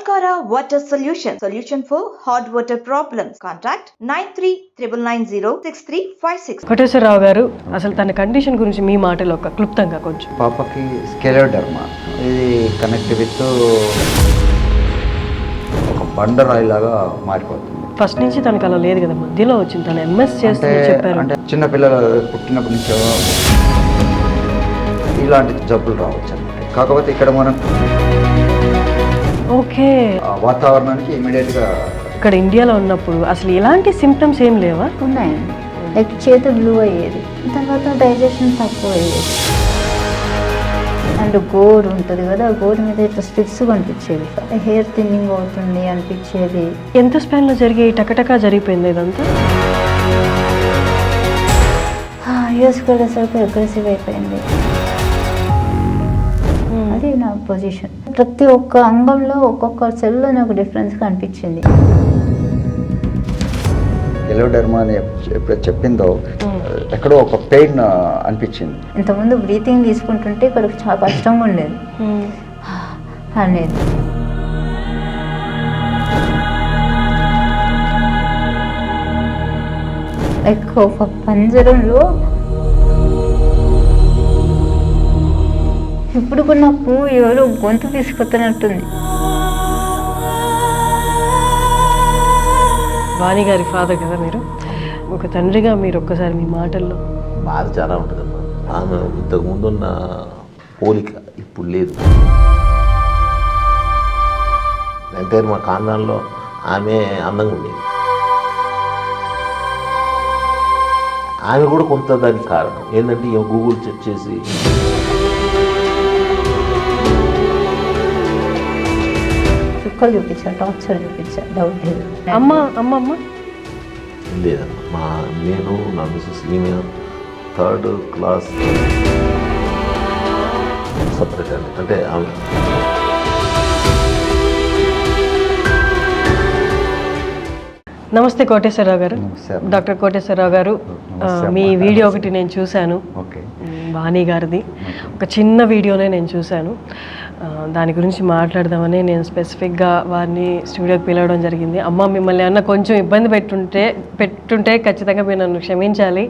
Alcara Water Solution for hot water problems. Contact 9399906356. Koteswararao గారు, అసలు తన కండిషన్ గురించి మీ మాటలో ఒక క్లుప్తంగా కొంచెం. పాపకి స్కెలోడర్మా, ఇది కనెక్ట్ విత్ ఒక బండరాయి లాగా మారిపోతుంది. ఫస్ట్ నుంచి తనకు అలా లేదు కదా, మధ్యలో వచ్చింది. తను ఎంఎస్ చేస్తే చెప్పారు. అంటే చిన్న పిల్లలు పుట్టినప్పటి నుంచో ఇలాంటి జబ్బులు రావచ్చు అన్నమాట. కాకపోతే ఇక్కడ మనం ఓకే వాతావరణానికి ఇమీడియట్గా ఇక్కడ ఇండియాలో ఉన్నప్పుడు అసలు ఇలాంటి సిమ్టమ్స్ ఏం లేవా? ఉన్నాయండి. లైక్ చేతి బ్లూ అయ్యేది, తర్వాత డైజెషన్ తక్కువ అయ్యేది, అండ్ గోరు ఉంటుంది కదా, ఆ గోరు మీద ఇట్లా స్ట్రిప్స్ కనిపించేది, హెయిర్ థిన్నింగ్ అవుతుంది అనిపించేది. ఎంత స్పాన్లో జరిగాయి? టకటకా జరిగిపోయింది ఇదంతా. యూఎస్కి వెళ్ళేసరికి అగ్రెసివ్ అయిపోయింది. అది నా పొజిషన్. ప్రతి ఒక్క అంగంలో ఒక్కొక్క సెల్లో నాకు డిఫరెన్స్ కనిపించింది. స్కెలోడర్మా అని ఎప్పుడైతే చెప్పిందో ఎక్కడో ఒక పెయిన్ అనిపించింది. ఇంతకుముందు బ్రీతింగ్ తీసుకుంటుంటే ఇక్కడ చాలా కష్టంగా ఉండేది అనేది. లైక్ ఒక పంజరంలో ఇప్పుడు కూడా నాకు ఎవరో గొంతు తీసుకొస్తున్నట్టుంది. వాణి గారి ఫాదర్ కదా మీరు, ఒక తండ్రిగా మీరు ఒక్కసారి మీ మాటల్లో. బాధ చాలా ఉంటుందమ్మా. ఆమె ఇంతకుముందున్న పోలిక ఇప్పుడు లేదు. అంటే మా కారణాల్లో ఆమె అందంగా ఉండేది. ఆమె కూడా కొంత దానికి కారణం ఏంటంటే గూగుల్ చెక్ చేసి చుక్కలు చూపించా, టార్చర్ చూపించా, డౌట్ లేదు. అమ్మ అమ్మ అమ్మ లేదమ్మా. నేను నా మిస్సెస్ ఈమె 3rd క్లాస్ సపరేట్ అండి. అంటే ఆమె నమస్తే కోటేశ్వరరావు గారు. డాక్టర్ కోటేశ్వరరావు గారు, మీ వీడియో ఒకటి నేను చూశాను, వాణి గారిది. ఒక చిన్న వీడియోనే నేను చూశాను. దాని గురించి మాట్లాడదామని నేను స్పెసిఫిక్గా వారిని స్టూడియోకి పిలవడం జరిగింది. అమ్మ, మిమ్మల్ని అన్న కొంచెం ఇబ్బంది పెట్టుంటే ఖచ్చితంగా మీరు నన్ను క్షమించాలి.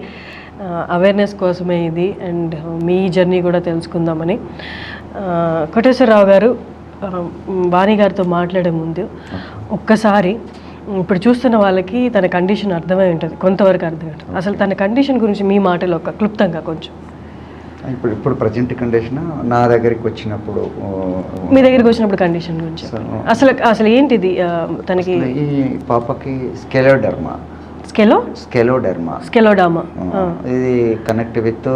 అవేర్నెస్ కోసమే ఇది, అండ్ మీ జర్నీ కూడా తెలుసుకుందామని. కోటేశ్వరరావు గారు, వాణి గారితో మాట్లాడే ముందు ఒక్కసారి ఇప్పుడు చూస్తున్న వాళ్ళకి తన కండిషన్ అర్థమై ఉంటుంది, కొంతవరకు అర్థమై ఉంటుంది. అసలు తన కండిషన్ గురించి మీ మాటలో ఒక క్లుప్తంగా కొంచెం. ఇప్పుడు ప్రజెంట్ కండిషన్ నా దగ్గరికి వచ్చినప్పుడు, మీ దగ్గరికి వచ్చినప్పుడు కండిషన్ గురించి అసలు ఏంటిది తనకి? ఈ పాపకి స్కెలోడర్మా, స్కెలోడామా, ఇది కనెక్ట్ విత్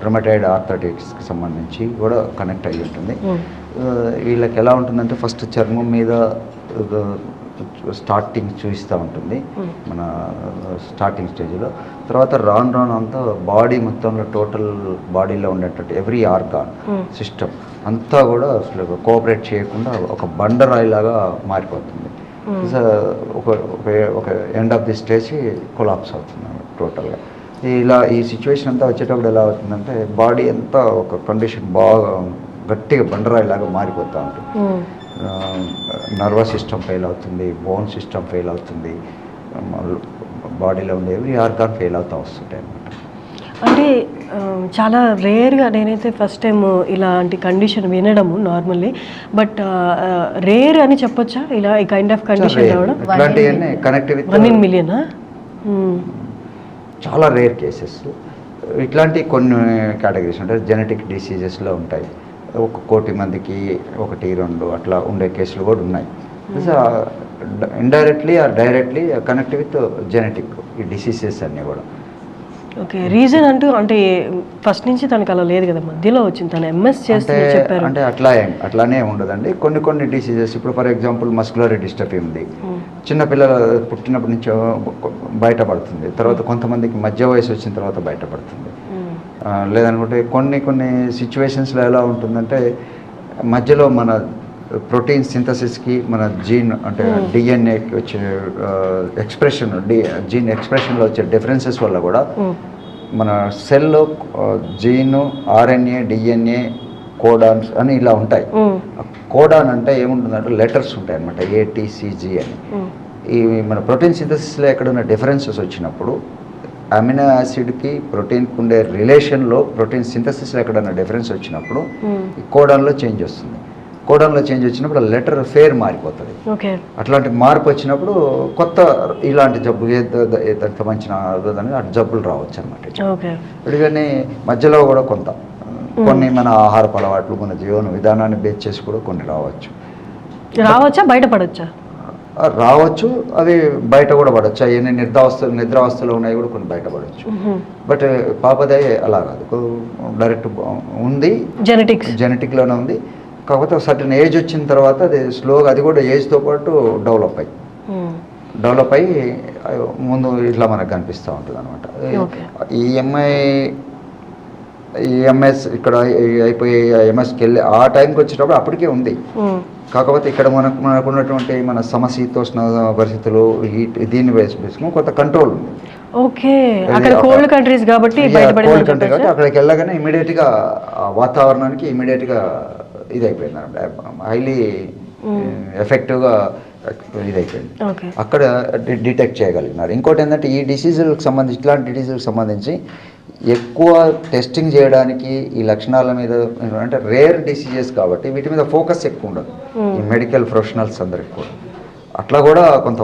రుమటాయిడ్ ఆర్థరైటిస్కి సంబంధించి కూడా కనెక్ట్ అయ్యి ఉంటుంది. వీళ్ళకి ఎలా ఉంటుందంటే ఫస్ట్ చర్మం మీద స్టార్టింగ్ చూపిస్తూ ఉంటుంది మన స్టార్టింగ్ స్టేజ్లో. తర్వాత రాను అంతా బాడీ మొత్తంలో టోటల్ బాడీలో ఉండేటట్టు ఎవ్రీ ఆర్గాన్ సిస్టమ్ అంతా కూడా అసలు కోఆపరేట్ చేయకుండా ఒక బండరాయి లాగా మారిపోతుంది. ఒక end of the stage collapse అవుతుంది టోటల్గా. ఈ సిచ్యువేషన్ అంతా వచ్చేటప్పుడు ఎలా అవుతుందంటే బాడీ అంతా ఒక కండిషన్ బాగా గట్టిగా బండరాయి లాగా మారిపోతూ ఉంటుంది. నర్వస్ సిస్టమ్ ఫెయిల్ అవుతుంది, బోన్ సిస్టమ్ ఫెయిల్ అవుతుంది, బాడీలో ఉండే ఎవ్రీ ఆర్గాన్ ఫెయిల్ అవుతూ వస్తుంటాయి అన్నమాట. అంటే చాలా రేర్గా నేనైతే ఫస్ట్ టైం ఇలాంటి కండిషన్ వినడము నార్మల్లీ, బట్ రేర్ అని చెప్పొచ్చా ఇలా ఈ కైండ్ ఆఫ్ కండిషన్ రావడం? ఇట్లాంటివన్నీ కనెక్ట్ విత్ 1 in million చాలా రేర్ కేసెస్. ఇట్లాంటి కొన్ని కేటగిరీస్ ఉంటాయి, జెనెటిక్ డిసీజెస్లో ఉంటాయి. 1 కోటి మందికి 1-2 అట్లా ఉండే కేసులు కూడా ఉన్నాయి. Indirectly or directly connect with genetic ఈ డిసీజెస్ అన్నీ కూడా. ఓకే, రీజన్ అంటే ఫస్ట్ నుంచి తనకు అలా లేదు కదా, మధ్యలో వచ్చింది. తను ఎంఎస్ చేస్తే చెప్పారు. అంటే అట్లానే ఉండదండి. కొన్ని డిసీజెస్, ఇప్పుడు ఫర్ ఎగ్జాంపుల్ మస్కులర్ డిస్ట్రఫీ ఉంది, చిన్న పిల్లలు పుట్టినప్పటి నుంచో బయటపడుతుంది. తర్వాత కొంతమందికి మధ్య వయసు వచ్చిన తర్వాత బయటపడుతుంది. లేదనుకుంటే కొన్ని సిచ్యువేషన్స్లో ఎలా ఉంటుందంటే మధ్యలో మన ప్రోటీన్ సింథసిస్కి మన జీన్ అంటే డిఎన్ఏకి వచ్చే ఎక్స్ప్రెషన్, జీన్ ఎక్స్ప్రెషన్లో వచ్చే డిఫరెన్సెస్ వల్ల కూడా మన సెల్లో జీను, ఆర్ఎన్ఏ, డిఎన్ఏ కోడాన్స్ అని ఇలా ఉంటాయి. కోడాన్ అంటే ఏముంటుందంటే లెటర్స్ ఉంటాయి అనమాట, ATCG అని. ఈ మన ప్రోటీన్ సింథసిస్లో ఎక్కడైనా డిఫరెన్సెస్ వచ్చినప్పుడు అమినో యాసిడ్కి ప్రోటీన్కి ఉండే రిలేషన్లో ప్రోటీన్ సింథసిస్లో ఎక్కడైనా డిఫరెన్స్ వచ్చినప్పుడు ఈ కోడాన్లో చేంజ్ వస్తుంది. కోడాన్లో చేంజ్ వచ్చినప్పుడు లెటర్ ఫేర్ మారిపోతుంది. అట్లాంటి మార్పు వచ్చినప్పుడు కొత్త ఇలాంటి జబ్బు ఏదంత మంచి అటు జబ్బులు రావచ్చు అనమాట. కానీ మధ్యలో కూడా కొన్ని మన ఆహారపు అలవాట్లు, మన జీవన విధానాన్ని బేస్ చేసి కూడా కొన్ని రావచ్చా, బయటపడచ్చా? రావచ్చు, అవి బయట కూడా పడవచ్చు. అవన్నీ నిద్రావస్థలో ఉన్నాయి కూడా కొన్ని బయటపడవచ్చు. బట్ పాపదే అలా కాదు, డైరెక్ట్ ఉంది, జెనెటిక్లోనే ఉంది. కాకపోతే సర్టన్ ఏజ్ వచ్చిన తర్వాత అది స్లోగా, అది కూడా ఏజ్తో పాటు డెవలప్ అయ్యి ముందు ఇట్లా మనకు కనిపిస్తూ ఉంటుంది అనమాట. ఈ ఎంఎస్ ఇక్కడ అయిపోయి ఎంఎస్కి వెళ్ళి ఆ టైంకి వచ్చేటప్పుడు అప్పటికే ఉంది. కాకపోతే ఇక్కడ మనకు ఉన్నటువంటి మన సమశీతోష్ణ పరిస్థితులు, దీన్ని వేసుకుని కొంత కంట్రోల్ ఉంది. కోల్డ్ కంట్రీ కాబట్టి అక్కడికి వెళ్ళగానే ఇమీడియట్గా వాతావరణానికి ఇమీడియట్గా ఇది అయిపోయింది అనమాట, హైలీ ఎఫెక్టివ్గా ఇదైపోయింది. అక్కడ డిటెక్ట్ చేయగలిగినారు. ఇంకోటి ఏంటంటే ఈ డిసీజులకు సంబంధించి, ఇట్లాంటి డిసీజులకు సంబంధించి ఎక్కువ టెస్టింగ్ చేయడానికి ఈ లక్షణాల మీద, అంటే రేర్ డిసీజెస్ కాబట్టి వీటి మీద ఫోకస్ ఎక్కువ ఉండదు ఈ మెడికల్ ప్రొఫెషనల్స్ అందరికి కూడా. అట్లా కూడా కొంత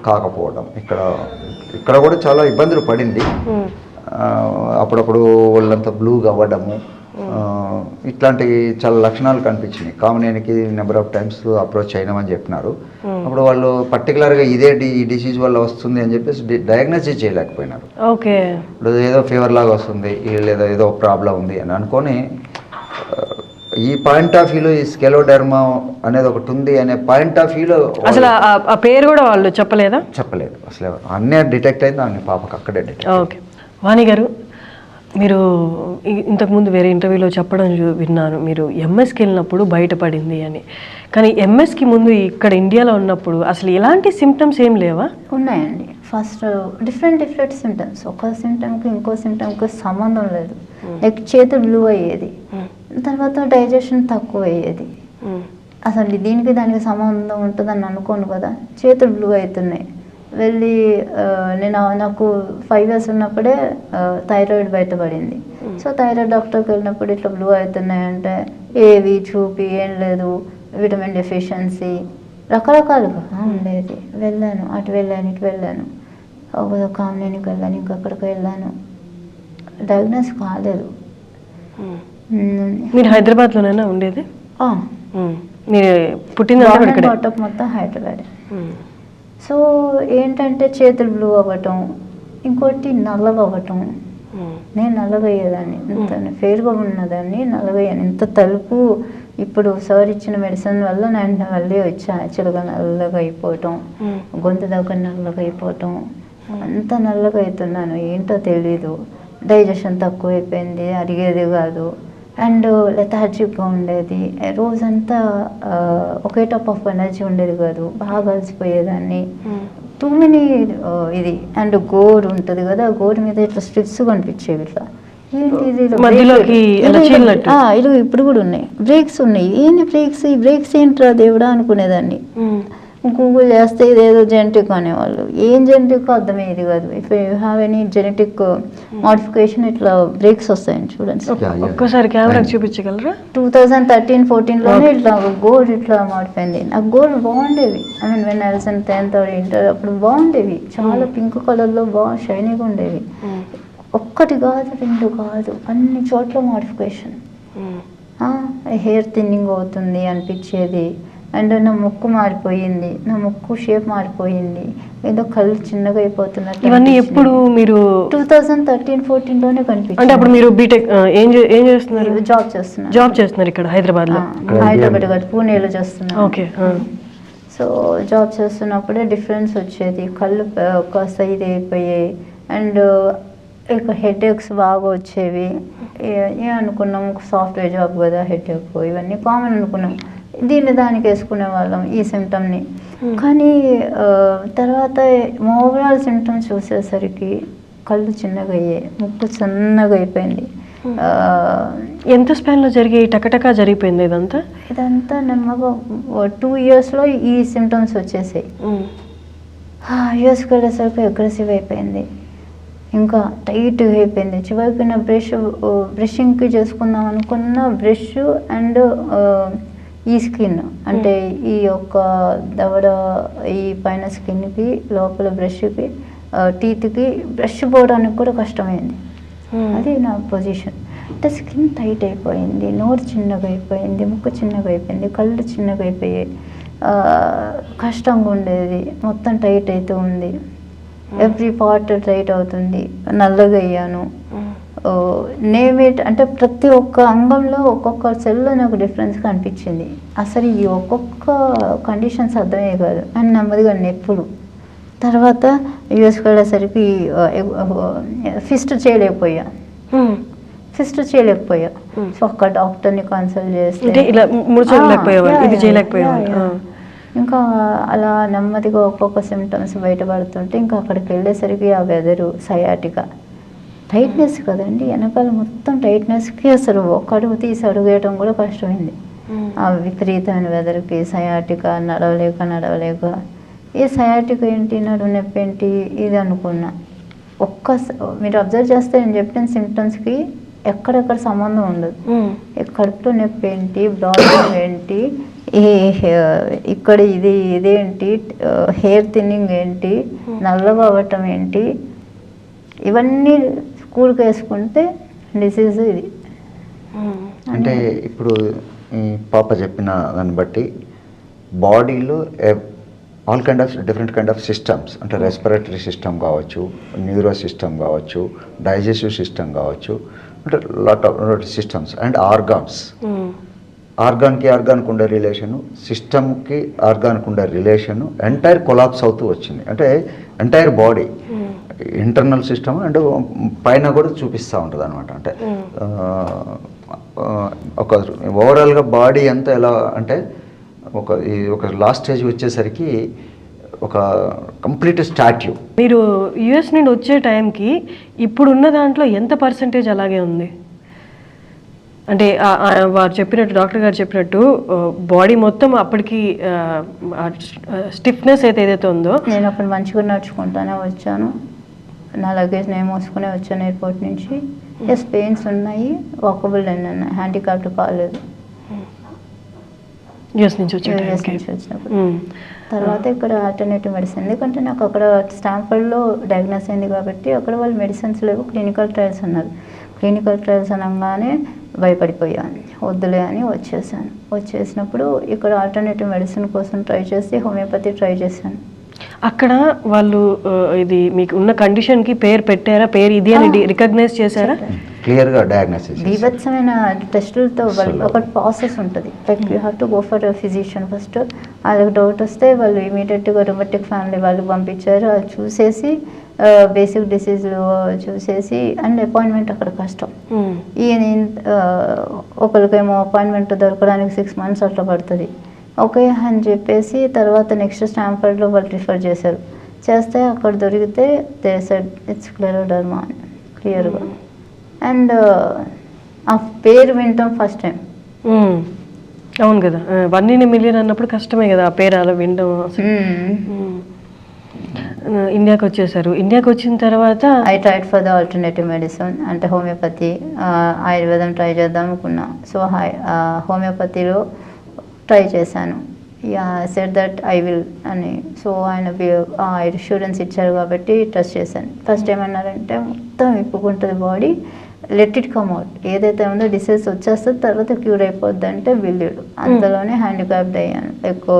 కాకపోవడం, ఇక్కడ కూడా చాలా ఇబ్బందులు పడింది. అప్పుడప్పుడు వాళ్ళంతా బ్లూగా అవ్వడము, ఇట్లాంటి చాలా లక్షణాలు కనిపించినాయి. కామనేనికి నెంబర్ ఆఫ్ టైమ్స్ అప్రోచ్ అయినామని చెప్పినారు. అప్పుడు వాళ్ళు పర్టికులర్గా ఈ డిసీజ్ వల్ల వస్తుంది అని చెప్పేసి డయాగ్నోసిస్ చేయలేకపోయినారు. ఏదో ఫీవర్ లాగా వస్తుంది, లేదా ఏదో ప్రాబ్లం ఉంది అని అనుకొని, ఈ పాయింట్ ఆఫ్ వ్యూలో ఈ స్కెలోడెర్మా అనేది ఒకటి ఉంది అనే పాయింట్ ఆఫ్ వ్యూలో అసలు ఆ పేరు కూడా వాళ్ళు చెప్పలేదు అసలు. అన్నీ డిటెక్ట్ అయింది, అన్ని పాపకు అక్కడే డిటెక్ట్. వాణి గారు, మీరు ఇంతకుముందు వేరే ఇంటర్వ్యూలో చెప్పడం విన్నాను, మీరు ఎంఎస్కి వెళ్ళినప్పుడు బయటపడింది అని. కానీ ఎంఎస్కి ముందు ఇక్కడ ఇండియాలో ఉన్నప్పుడు అసలు ఎలాంటి సిమ్టమ్స్ ఏం లేవా? ఉన్నాయండి. ఫస్ట్ డిఫరెంట్ సిమ్టమ్స్, ఒక సిమ్టమ్కి ఇంకో సిమ్టమ్కి సంబంధం లేదు. లైక్ చేతులు బ్లూ అయ్యేది, తర్వాత డైజెషన్ తక్కువ అయ్యేది. అసలు దీనికి దానికి సంబంధం ఉంటుందని అనుకోను కదా. చేతులు బ్లూ అవుతున్నాయి. వెళ్ళి నాకు 5 years ఉన్నప్పుడే థైరాయిడ్ బయటపడింది. సో థైరాయిడ్ డాక్టర్కి వెళ్ళినప్పుడు ఇట్లా బ్లూ అవుతున్నాయంటే ఏవి చూపి ఏం లేదు, విటమిన్ డెఫిషియన్సీ రకరకాలుగా ఉండేది. వెళ్ళాను, అటు వెళ్ళాను, ఇటు వెళ్ళాను, కామినేనికి వెళ్ళాను, ఇంకక్కడికి వెళ్ళాను, డయాగ్నోస్ కాలేదు. మీరు హైదరాబాద్లోనైనా ఉండేది? మీరు పుట్టిన మొత్తం హైదరాబాద్. సో ఏంటంటే చేతులు బ్లూ అవ్వటం, ఇంకోటి నల్లగా అవ్వటం. నేను నల్లగా అయ్యేదాన్ని, ఇంత ఫేర్గా ఉన్నదాన్ని నల్లగా అయ్యాను. ఇంత తలుపు ఇప్పుడు సార్ ఇచ్చిన మెడిసిన్ వల్ల నేను మళ్ళీ వచ్చా. యాక్చువల్గా నల్లగా అయిపోవటం, గొంతు దగ్గర నల్లగా అయిపోవటం, అంత నల్లగా అవుతున్నాను, ఏంటో తెలీదు. డైజెషన్ తక్కువ అయిపోయింది, అడిగేది కాదు. అండ్ లెథార్జిక్గా ఉండేది, రోజంతా ఒకే టైప్ ఆఫ్ ఎనర్జీ ఉండేది కాదు, బాగా అలసిపోయేదాన్ని. టూ మెనీ ఇది. అండ్ గోరు ఉంటుంది కదా, గోరు మీద ఇట్లా స్ట్రిప్స్ కనిపించేవి. ఇట్లా ఇది ఇప్పుడు కూడా ఉన్నాయి, బ్రేక్స్ ఉన్నాయి. ఏంటి బ్రేక్స్, ఈ బ్రేక్స్ ఏంట్రా దేవుడా అనుకునేదాన్ని. గూగుల్ చేస్తే ఇదేదో జెనెటిక్ అనేవాళ్ళు. ఏం జెనెటిక్ అర్థమయ్యేది కాదు. If you have any genetic modification ఇట్లా బ్రేక్స్ వస్తాయని చూడండి. ఒక్కసారి కెమెరాకి చూపించగలరా? 2013-14లోనే ఇట్లా గోల్డ్ ఇట్లా మాడిఫై అయింది. నాకు గోల్డ్ బాగుండేవి. I mean when I was in 10th or inter అప్పుడు బాగుండేవి, చాలా పింక్ కలర్లో బాగా షైనీగా ఉండేవి. ఒక్కటి కాదు, 2 కాదు, అన్ని చోట్ల మోడిఫికేషన్. హెయిర్ థిన్నింగ్ అవుతుంది అనిపించేది. అండ్ నా ముక్కు మారిపోయింది, నా ముక్కు షేప్ మారిపోయింది, ఏదో కళ్ళు చిన్నగా అయిపోతున్నట్టు. ఇవన్నీ ఎప్పుడు మీరు 2013-14లోనే కనిపించింది. అంటే అప్పుడు మీరు బీటెక్ ఏం చేస్తున్నారు? జాబ్ చేస్తున్నారు ఇక్కడ హైదరాబాద్లో? హైదరాబాద్ కాదు, పూణేలో చేస్తున్నాను. ఓకే. సో జాబ్ చేస్తున్నప్పుడే డిఫరెన్స్ వచ్చేది, కళ్ళు కాస్త ఇది అయిపోయాయి. అండ్ ఇక హెడేక్స్ బాగా వచ్చేవి. అనుకున్నాం సాఫ్ట్వేర్ జాబ్ కదా, హెడేక్ ఇవన్నీ కామన్ అనుకున్నాం. దానికి వేసుకునే వాళ్ళం ఈ సిమ్టమ్ని. కానీ తర్వాత ఓవరాల్ సిమ్టమ్స్ చూసేసరికి కళ్ళు చిన్నగా అయ్యాయి, ముక్కు సన్నగా అయిపోయింది, ఎంత స్పాన్లో జరిగాయి? టకటకా జరిగిపోయింది ఇదంతా? ఇదంతా నెమ్మగా 2 yearsలో ఈ సిమ్టమ్స్ వచ్చేసాయి. యూఎస్కి వెళ్ళేసరికి అగ్రెసివ్ అయిపోయింది, ఇంకా టైట్ అయిపోయింది. చివరికి నా బ్రషింగ్కి చేసుకుందాం అనుకున్న బ్రష్ అండ్ ఈ స్కిన్ అంటే ఈ యొక్క దవడ ఈ పైన స్కిన్కి లోపల బ్రష్కి టీత్కి బ్రష్ పోవడానికి కూడా కష్టమైంది. అది నా పొజిషన్. అంటే స్కిన్ టైట్ అయిపోయింది, నోరు చిన్నగా అయిపోయింది, ముక్కు చిన్నగా అయిపోయింది, కళ్ళు చిన్నగా అయిపోయాయి, కష్టంగా ఉండేది, మొత్తం టైట్ అవుతూ ఉంది, ఎవ్రీ పార్ట్ టైట్ అవుతుంది, నల్లగా అయ్యాను. నేమేట్ అంటే ప్రతి ఒక్క అంగంలో ఒక్కొక్క సెల్లో నాకు డిఫరెన్స్ కనిపించింది. అసలు ఈ ఒక్కొక్క కండిషన్స్ అర్థమయ్యే కాదు. అండ్ నెమ్మదిగా నొప్పులు. తర్వాత యూఎస్కి వెళ్ళేసరికి ఫిస్ట్ చేయలేకపోయా. సో అక్కడ డాక్టర్ని కన్సల్ట్ చేస్తే ఇంకా అలా నెమ్మదిగా ఒక్కొక్క సిమ్టమ్స్ బయటపడుతుంటే ఇంకా అక్కడికి వెళ్ళేసరికి ఆ వెదరు సయాటికా టైట్నెస్ కదండి, వెనకాల మొత్తం టైట్నెస్కి అసలు ఒక అడుగు తీసి అడుగేయటం కూడా కష్టమైంది. ఆ విపరీతమైన వెదర్కి సయాటికా నడవలేక ఏ సయాటికా ఏంటి, నడుము నొప్పి ఏంటి ఇది అనుకున్నా. మీరు అబ్జర్వ్ చేస్తే నేను చెప్పిన సిమ్టమ్స్కి ఎక్కడెక్కడ సంబంధం ఉండదు. కడుపులో నొప్పి ఏంటి, బ్రాడ్ ఏంటి, ఇక్కడ ఇదేంటి, హెయిర్ థిన్నింగ్ ఏంటి, నల్లగా అవ్వటం ఏంటి, ఇవన్నీ స్కూల్కి వేసుకుంటే డిసీజ్ ఇది. అంటే ఇప్పుడు ఈ పాప చెప్పిన దాన్ని బట్టి బాడీలో all kind of different kind of systems అంటే రెస్పిరేటరీ సిస్టమ్ కావచ్చు, న్యూరో సిస్టమ్ కావచ్చు, డైజెస్టివ్ సిస్టమ్ కావచ్చు, అంటే lot of systems and organs. ఆర్గాన్కి ఉండే రిలేషను, సిస్టమ్కి ఆర్గాన్కి ఉండే రిలేషను ఎంటైర్ కొలాప్స్ అవుతూ వచ్చింది. అంటే entire body internal system and పైన కూడా చూపిస్తూ ఉంటుంది అనమాట. అంటే ఒక ఓవరాల్గా బాడీ అంతా ఎలా అంటే ఒక లాస్ట్ స్టేజ్ వచ్చేసరికి ఒక కంప్లీట్ స్టాట్యూ. మీరు యుఎస్ నుండి వచ్చే టైంకి ఇప్పుడున్న దాంట్లో ఎంత పర్సంటేజ్ అలాగే ఉంది? అంటే వారు చెప్పినట్టు, డాక్టర్ గారు చెప్పినట్టు బాడీ మొత్తం అప్పటికి స్టిఫ్నెస్ ఏదైతే ఉందో. నేను అప్పుడు మంచిగా నడుచుకుంటానే వచ్చాను, నా లగేజ్ నేను మోసుకునే వచ్చాను ఎయిర్పోర్ట్ నుంచి. పెయిన్స్ ఉన్నాయి, వాకబుల్ ఉన్నాయి, హ్యాండిక్యాప్డ్ కాలేదు యూఎస్ నుంచి వచ్చినప్పుడు. తర్వాత ఇక్కడ ఆల్టర్నేటివ్ మెడిసిన్, ఎందుకంటే నాకు అక్కడ స్టాంఫర్డ్లో డయాగ్నోస్ అయింది కాబట్టి అక్కడ వాళ్ళు మెడిసిన్స్ లేవు, క్లినికల్ ట్రయల్స్ అన్నారు. క్లినికల్ ట్రయల్స్ అనగానే భయపడిపోయాను, వద్దులే అని వచ్చేసినప్పుడు ఇక్కడ ఆల్టర్నేటివ్ మెడిసిన్ కోసం ట్రై చేసి హోమియోపతి ట్రై చేశాను. అక్కడ వాళ్ళు ఇది మీకు ఉన్న కండిషన్కి పేరు పెట్టారా? పేరు ఇది అని రికగ్నైజ్ చేశారా? క్లియర్గా డయాగ్నోసిస్. బీభత్సమైన టెస్టులతో ఒక ప్రాసెస్ ఉంటుంది. Like you have to go for physician first. వాళ్ళకి డౌట్ వస్తే వాళ్ళు ఇమీడియట్గా రొమాటిక్ ఫ్యామిలీ వాళ్ళు పంపించారు. అది చూసేసి బేసిక్ డిసీజ్లు చూసేసి అండ్ అపాయింట్మెంట్ అక్కడ కష్టం. ఒకరికేమో అపాయింట్మెంట్ దొరకడానికి 6 months అట్లా పడుతుంది. ఓకే అని చెప్పేసి తర్వాత నెక్స్ట్ స్టాంఫర్డ్లో వాళ్ళు రిఫర్ చేస్తే అక్కడ దొరికితే దే సెడ్ ఇట్స్ స్క్లెరోడర్మా అని క్లియర్గా. అండ్ ఆ పేరు వింటాం ఫస్ట్ టైం. అవును కదా, 1 in a million అన్నప్పుడు కష్టమే కదా ఆ పేరు అలా వినడం. ఇండియాకి వచ్చేసారు. ఇండియాకి వచ్చిన తర్వాత I tried for the alternative medicine, అంటే హోమియోపతి, ఆయుర్వేదం ట్రై చేద్దాం అనుకున్నా. సో హోమియోపతిలో ట్రై చేశాను. సెడ్ దట్ ఐ విల్ అని. సో ఆయన ఇన్సూరెన్స్ ఇచ్చారు కాబట్టి ట్రస్ట్ చేశాను. ఫస్ట్ ఏమన్నారంటే మొత్తం విప్పుకుంటుంది body, let it come out, ఏదైతే ఉందో డిసీజ్ వచ్చేస్తుంది తర్వాత క్యూర్ అయిపోద్ది అంటే బిల్లుడు. అంతలోనే హ్యాండిక్యాప్డ్ అయ్యాను. ఎక్కువ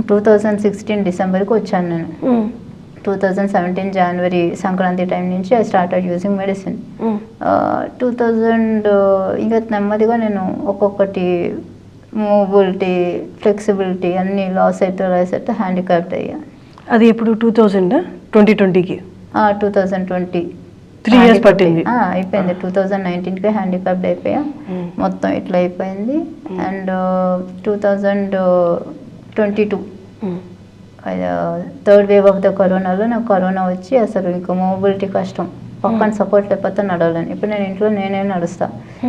2016 డిసెంబర్కి వచ్చాను నేను. 2017 జనవరి సంక్రాంతి టైం నుంచి ఐ స్టార్టెడ్ యూజింగ్ మెడిసిన్. 2000 ఇంకా నెమ్మదిగా నేను ఒక్కొక్కటి మూవబిలిటీ, ఫ్లెక్సిబిలిటీ అన్నీ లాస్ అయితే హ్యాండిక్యాప్డ్ అయ్యా. అది ఎప్పుడు 2020కి? 2020 3 years పట్టింది. అయిపోయింది. 2019కి హ్యాండిక్యాప్డ్ అయిపోయా, మొత్తం ఇట్లా అయిపోయింది. And 2022 third wave of the కరోనాలో నాకు కరోనా వచ్చి అసలు ఇంకా మొబిలిటీ కష్టం, పక్కన సపోర్ట్ లేకపోతే నడవలేను. ఇప్పుడు నేను ఇంట్లో నేనే నడుస్తా,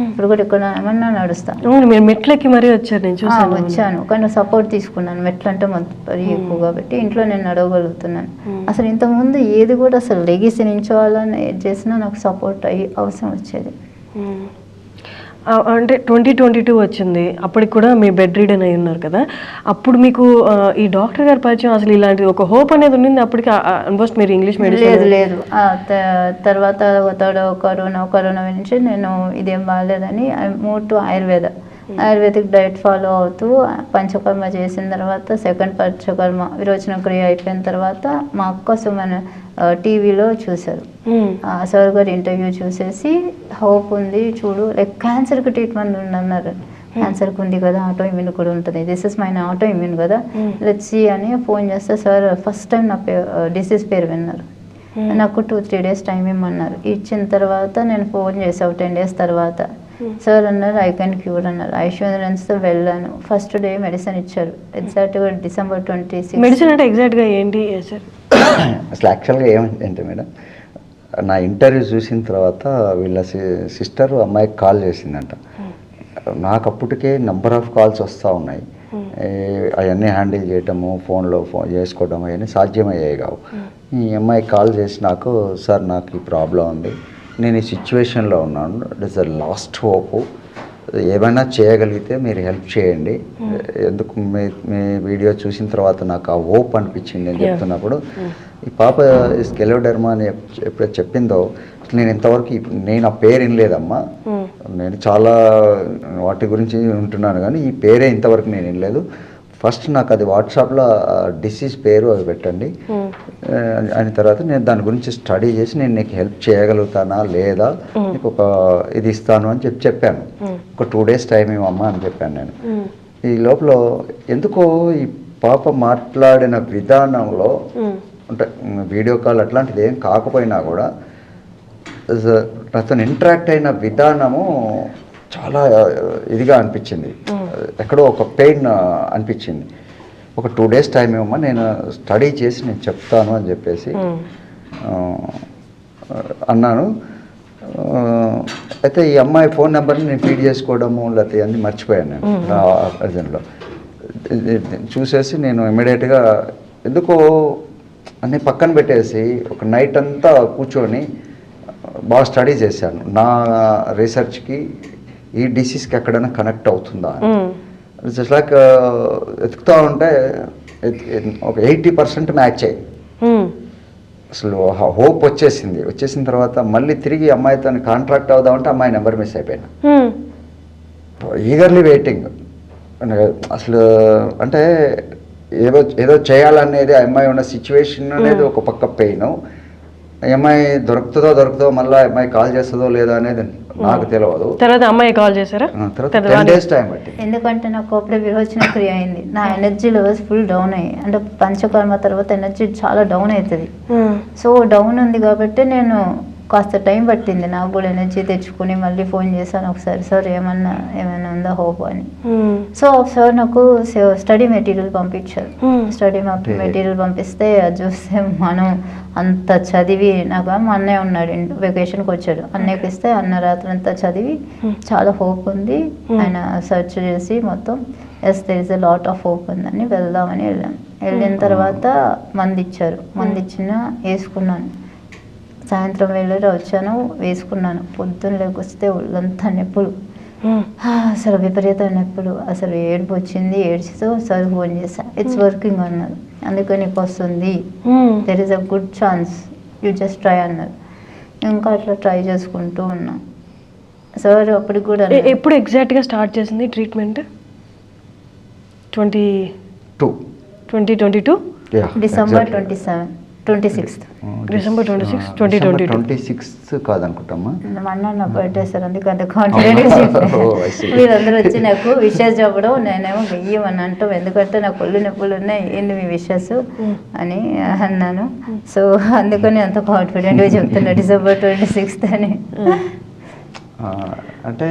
ఇప్పుడు కూడా ఇక్కడ ఏమన్నా నడుస్తా. మీరు మెట్లకి మరీ వచ్చారు, నేను చూసాను. వచ్చాను కానీ సపోర్ట్ తీసుకున్నాను. మెట్లు అంటే మరీ ఎక్కువ కాబట్టి ఇంట్లో నేను నడవగలుగుతున్నాను. అసలు ఇంతకుముందు ఏది కూడా అసలు లెగిసి నించోవాలని ఏది చేసినా నాకు సపోర్ట్ అయ్యి అవసరం వచ్చేది. అంటే 2022 వచ్చింది, అప్పటికి కూడా మీ బెడ్ రీడన్ అయి ఉన్నారు కదా. అప్పుడు మీకు ఈ డాక్టర్ గారి పరిచయం, అసలు ఇలాంటి ఒక హోప్ అనేది ఉండింది అప్పటికి? ఆల్మోస్ట్ మీరు ఇంగ్లీష్ మెడిసిన్ లేదు. తర్వాత కరోనా నుంచి నేను ఇదేం బాగాలేదని move to ayurvedic diet follow అవుతూ పంచకర్మ చేసిన తర్వాత, సెకండ్ పంచకర్మ విరోచన క్రియ అయిపోయిన తర్వాత మా అక్క సుమన్ టీవీలో చూశారు. సార్ గారు ఇంటర్వ్యూ చూసేసి హోప్ ఉంది చూడు, లైక్ క్యాన్సర్కి ట్రీట్మెంట్ ఉందన్నారు. క్యాన్సర్కి ఉంది కదా, ఆటో ఇమ్యూన్ కూడా ఉంటుంది, this is mine auto immune కదా, లెట్స్ సీ అని ఫోన్ చేస్తే సార్ ఫస్ట్ టైం నా డిసీజ్ పేరు విన్నారు. నాకు 2-3 days టైం ఇమ్మన్నారు. ఇచ్చిన తర్వాత నేను ఫోన్ చేసావు 10 days తర్వాత. సార్ అన్నారు ఐ కెన్ క్యూర్ అన్నారు. ఐష్యూరెన్స్తో వెళ్ళాను. ఫస్ట్ డే మెడిసిన్ ఇచ్చారు. ఎగ్జాక్ట్గా December 26. మెడిసిన్ అంటే ఎగ్జాక్ట్గా ఏంటి సార్? అసలు యాక్చువల్గా ఏమంటే మేడం, నా ఇంటర్వ్యూ చూసిన తర్వాత వీళ్ళ సిస్టర్ అమ్మాయికి కాల్ చేసిందంట. నాకు అప్పటికే నెంబర్ ఆఫ్ కాల్స్ వస్తూ ఉన్నాయి. అవన్నీ హ్యాండిల్ చేయటము, ఫోన్లో చేసుకోవడం అవన్నీ సాధ్యమయ్యాయి కావు. ఈ అమ్మాయి కాల్ చేసి నాకు, సార్ నాకు ఈ ప్రాబ్లం ఉంది, నేను ఈ సిచ్యువేషన్లో ఉన్నాను, it is the last hope, ఏమైనా చేయగలిగితే మీరు హెల్ప్ చేయండి, ఎందుకు మీ వీడియో చూసిన తర్వాత నాకు ఆ హోప్ అనిపించింది అని చెప్తున్నప్పుడు, ఈ పాప స్కెలోడెర్మా అని ఎప్పుడైతే చెప్పిందో నేను ఇంతవరకు నేను ఆ పేరు వినలేదమ్మా, నేను చాలా వాటి గురించి ఉంటున్నాను కానీ ఈ పేరే ఇంతవరకు నేను వినలేదు, ఫస్ట్ నాకు అది వాట్సాప్లో డిసీజ్ పేరు అవి పెట్టండి అని తర్వాత నేను దాని గురించి స్టడీ చేసి నేను నీకు హెల్ప్ చేయగలుగుతానా లేదా నీకు ఒక ఇది ఇస్తాను అని చెప్పాను. ఒక 2 days టైం ఇవ్వమ్మా అని చెప్పాను నేను. ఈ లోపల ఎందుకో ఈ పాప మాట్లాడిన విధానంలో, అంటే వీడియో కాల్ అట్లాంటిది ఏం కాకపోయినా కూడా అతను ఇంటరాక్ట్ అయిన విధానము చాలా ఇదిగా అనిపించింది, ఎక్కడో ఒక పెయిన్ అనిపించింది. ఒక 2 days టైం ఇవ్వమ్మా, నేను స్టడీ చేసి నేను చెప్తాను అని చెప్పేసి అన్నాను. అయితే ఈ అమ్మాయి ఫోన్ నెంబర్ని నేను ఫీడ్ చేసుకోవడము లేకపోతే అన్నీ మర్చిపోయాను నేను నా ప్రజెంట్లో. చూసేసి నేను ఇమ్మీడియట్గా ఎందుకో అన్నీ పక్కన పెట్టేసి ఒక నైట్ అంతా కూర్చొని బాగా స్టడీ చేశాను. నా రీసెర్చ్కి ఈ డిసీజ్కి ఎక్కడైనా కనెక్ట్ అవుతుందా అని. జస్ట్ లైక్ వెతుకుతూ ఉంటే ఒక 80% మ్యాచ్ అయ్యి అసలు హోప్ వచ్చేసిన తర్వాత మళ్ళీ తిరిగి అమ్మాయితో కాంట్రాక్ట్ అవుదామంటే అమ్మాయి నెంబర్ మిస్ అయిపోయాను. Eagerly waiting. అసలు అంటే ఏదో చేయాలనేది అమ్మాయి ఉన్న సిచ్యువేషన్ అనేది ఒక పక్క పెయిన్, అమ్మాయి దొరుకుతుందో మళ్ళీ అమ్మాయి కాల్ చేస్తుందో లేదా అనేది నాకు తెలియదు. తర్వాత అమ్మాయి కాల్ చేశారా? తర్వాత 10 days టైం పట్టి. ఎందుకంటే నాకు అప్పుడే విరోచన క్రియ అయింది, నా ఎనర్జీ లెవెల్స్ ఫుల్ డౌన్ అయ్యాయి. అంటే పంచకర్మ తర్వాత ఎనర్జీ చాలా డౌన్ అవుతుంది. సో డౌన్ ఉంది కాబట్టి నేను కాస్త టైం పట్టింది నాకు కూడా ఎనర్జీ తెచ్చుకుని మళ్ళీ ఫోన్ చేశాను ఒకసారి, సార్ ఏమైనా ఉందా హోప్ అని. సో సార్ నాకు స్టడీ మెటీరియల్ పంపించారు. స్టడీ మెటీరియల్ పంపిస్తే అది చూస్తే మనం అంత చదివి, నాకు మా అన్నయ్య ఉన్నాడు వెకేషన్కి వచ్చాడు, అన్నయ్యకి ఇస్తే అన్న రాత్రి అంతా చదివి చాలా హోప్ ఉంది, ఆయన సెర్చ్ చేసి మొత్తం yes there is a lot of hope ఉందని వెళ్దామని వెళ్ళిన తర్వాత మంది ఇచ్చారు. మంది ఇచ్చిన వేసుకున్నాను. సాయంత్రం వేళలో వచ్చాను, వేసుకున్నాను. పొద్దున్న లేకొస్తే ఒళ్ళంతా నొప్పులు, అసలు విపరీతమైన నొప్పులు, అసలు ఏడుపు వచ్చింది. ఏడ్చుతూ సార్ ఫోన్ చేశాను, ఇట్స్ వర్కింగ్ అన్నారు, అందుకని నీకు వస్తుంది, there is a good chance, you just try అన్నారు. ఇంకా అట్లా ట్రై చేసుకుంటూ ఉన్నాం. సార్ అప్పటికి కూడా ఎప్పుడు ఎగ్జాక్ట్గా స్టార్ట్ చేసింది ట్రీట్మెంట్? 2022 December 26th. December 26, 2022 కాదనుకుంటామా, మొన్న నా బర్త్డే సార్, అందుకు అంత కాన్ఫిడెంట్గా చెప్పాను. మీరందరూ వచ్చి నాకు విషెస్ చెప్పడం, నేనేమో వెయ్యమని అంటాం, ఎందుకంటే నాకు ఒళ్ళు నొప్పులు ఉన్నాయి, ఏంటి మీ విషెస్ అని అన్నాను. సో అందుకని అంత కాన్ఫిడెంట్గా చెప్తున్నా December 26th అని. అంటే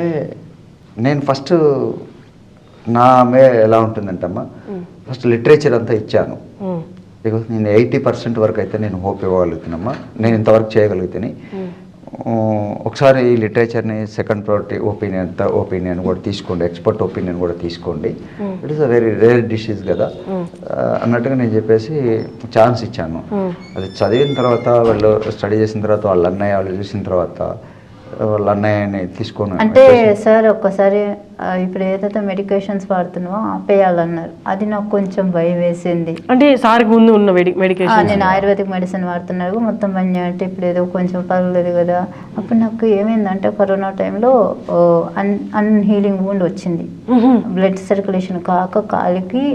నేను ఫస్ట్ నా ఎలా ఉంటుందంటమ్మా, ఫస్ట్ లిటరేచర్ అంతా ఇచ్చాను. బికాస్ నేను 80% వరకు అయితే నేను హోప్ ఇవ్వగలుగుతున్నామ్మా, నేను ఇంతవరకు చేయగలుగుతాను. ఒకసారి ఈ లిటరేచర్ని సెకండ్ ప్రయారిటీ ఒపీనియన్ కూడా తీసుకోండి, ఎక్స్పర్ట్ ఒపీనియన్ కూడా తీసుకోండి, it is a very rare disease కదా అన్నట్టుగా నేను చెప్పేసి ఛాన్స్ ఇచ్చాను. అది చదివిన తర్వాత వాళ్ళు స్టడీ చేసిన తర్వాత వాళ్ళ అన్నయ్య వాళ్ళు చూసిన తర్వాత వాళ్ళ అన్నయ్యని తీసుకొని అంటే సార్ ఒక్కసారి ఇప్పుడు ఏదైతే మెడికేషన్స్ వాడుతున్నావో ఆపేయాలన్నారు. అది నాకు కొంచెం భయం వేసింది. అంటే సార్కి ముందు ఉన్న మెడికేషన్ నేను ఆయుర్వేదిక్ మెడిసిన్ వాడుతున్నాను మొత్తం పని అంటే ఇప్పుడు ఏదో కొంచెం పర్వాలేదు కదా. అప్పుడు నాకు ఏమైందంటే కరోనా టైంలో అన్హీలింగ్ వూండ్ వచ్చింది. బ్లడ్ సర్క్యులేషన్ కాక కాలికి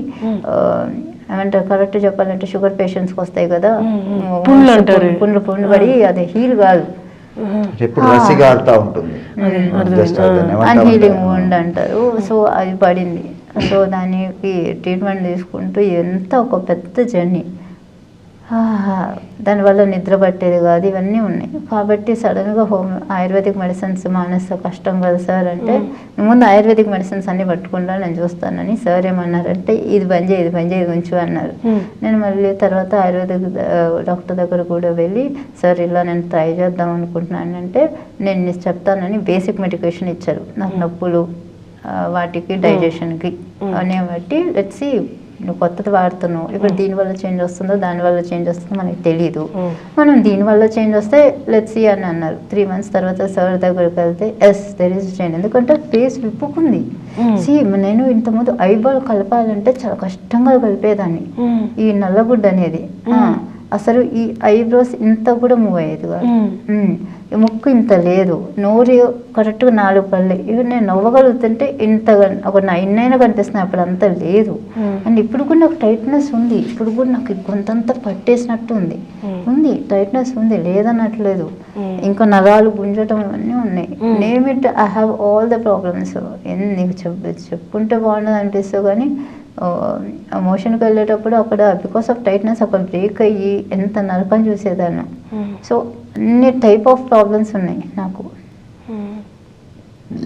ఏమంటారు కరెక్ట్ చెప్పాలంటే షుగర్ పేషెంట్స్కి వస్తాయి కదా పుండ్లు పడి అది హీల్ కాదు, ఎప్పుడు రసిగా ఆడుతూ ఉంటుంది, అన్హీలింగ్ వూండ్ అంటారు. సో అది పడింది. సో దానికి ట్రీట్మెంట్ తీసుకుంటూ ఎంత ఒక పెద్ద జర్నీ. దానివల్ల నిద్ర పట్టేది కాదు, ఇవన్నీ ఉన్నాయి. కాబట్టి సడన్గా ఆయుర్వేదిక్ మెడిసిన్స్ మానేస్తే కష్టం కదా సార్ అంటే, ముందు ఆయుర్వేదిక్ మెడిసిన్స్ అన్ని పట్టుకుంటా నేను చూస్తానని సార్ ఏమన్నారంటే ఇది బంద్ చేయి ఉంచు అన్నారు. నేను మళ్ళీ తర్వాత ఆయుర్వేదిక్ డాక్టర్ దగ్గర కూడా వెళ్ళి సార్ ఇలా నేను ట్రై చేద్దాం అనుకుంటున్నాను అంటే నేను చెప్తానని బేసిక్ మెడికేషన్ ఇచ్చారు. నాకు నొప్పులు వాటికి డైజెషన్కి అనే బట్టి లెట్స్ సీ నువ్వు కొత్తది వాడుతున్నావు, ఇప్పుడు దీనివల్ల చేంజ్ వస్తుందో దానివల్ల చేంజ్ వస్తుందో మనకి తెలీదు, మనం దీనివల్ల చేంజ్ వస్తే లెట్స్ సీ అని అన్నారు. 3 months తర్వాత సార్ దగ్గరికి వెళ్తే ఎస్ దెర్ ఈస్ చేంజ్. ఎందుకంటే ఫేస్ విప్పుకుంది. సి నేను ఇంతకుముందు ఐబాల్ కలపాలంటే చాలా కష్టంగా కలిపేదాన్ని. ఈ నల్లగుడ్డ అనేది అసలు ఈ ఐబ్రోస్ ఇంత కూడా మూవ్ అయ్యేది కాదు, ముక్కు ఇంత లేదు, నోరు కరెక్ట్గా 4 పళ్ళు, ఇవి నేను నవ్వగలుగుతుంటే ఇంతగా ఒక 9 అయినా కనిపిస్తున్నాయి, అప్పుడు అంత లేదు. అండ్ ఇప్పుడు కూడా నాకు టైట్నెస్ ఉంది, ఇప్పుడు కూడా నాకు గొంతంతా పట్టేసినట్టు ఉంది టైట్నెస్ ఉంది, లేదన్నట్లేదు. ఇంకా నరాలు గుంజటం అన్నీ ఉన్నాయి. Name it I have all the problems. నీకు చెప్పుకుంటే బాగుండదు అనిపిస్తుంది కానీ మోషన్కి వెళ్ళేటప్పుడు అక్కడ బికాస్ ఆఫ్ టైట్నెస్ అక్కడ బ్రేక్ అయ్యి ఎంత నరకం చూసేదాన్ని. సో అన్ని టైప్ ఆఫ్ ప్రాబ్లమ్స్ ఉన్నాయి నాకు.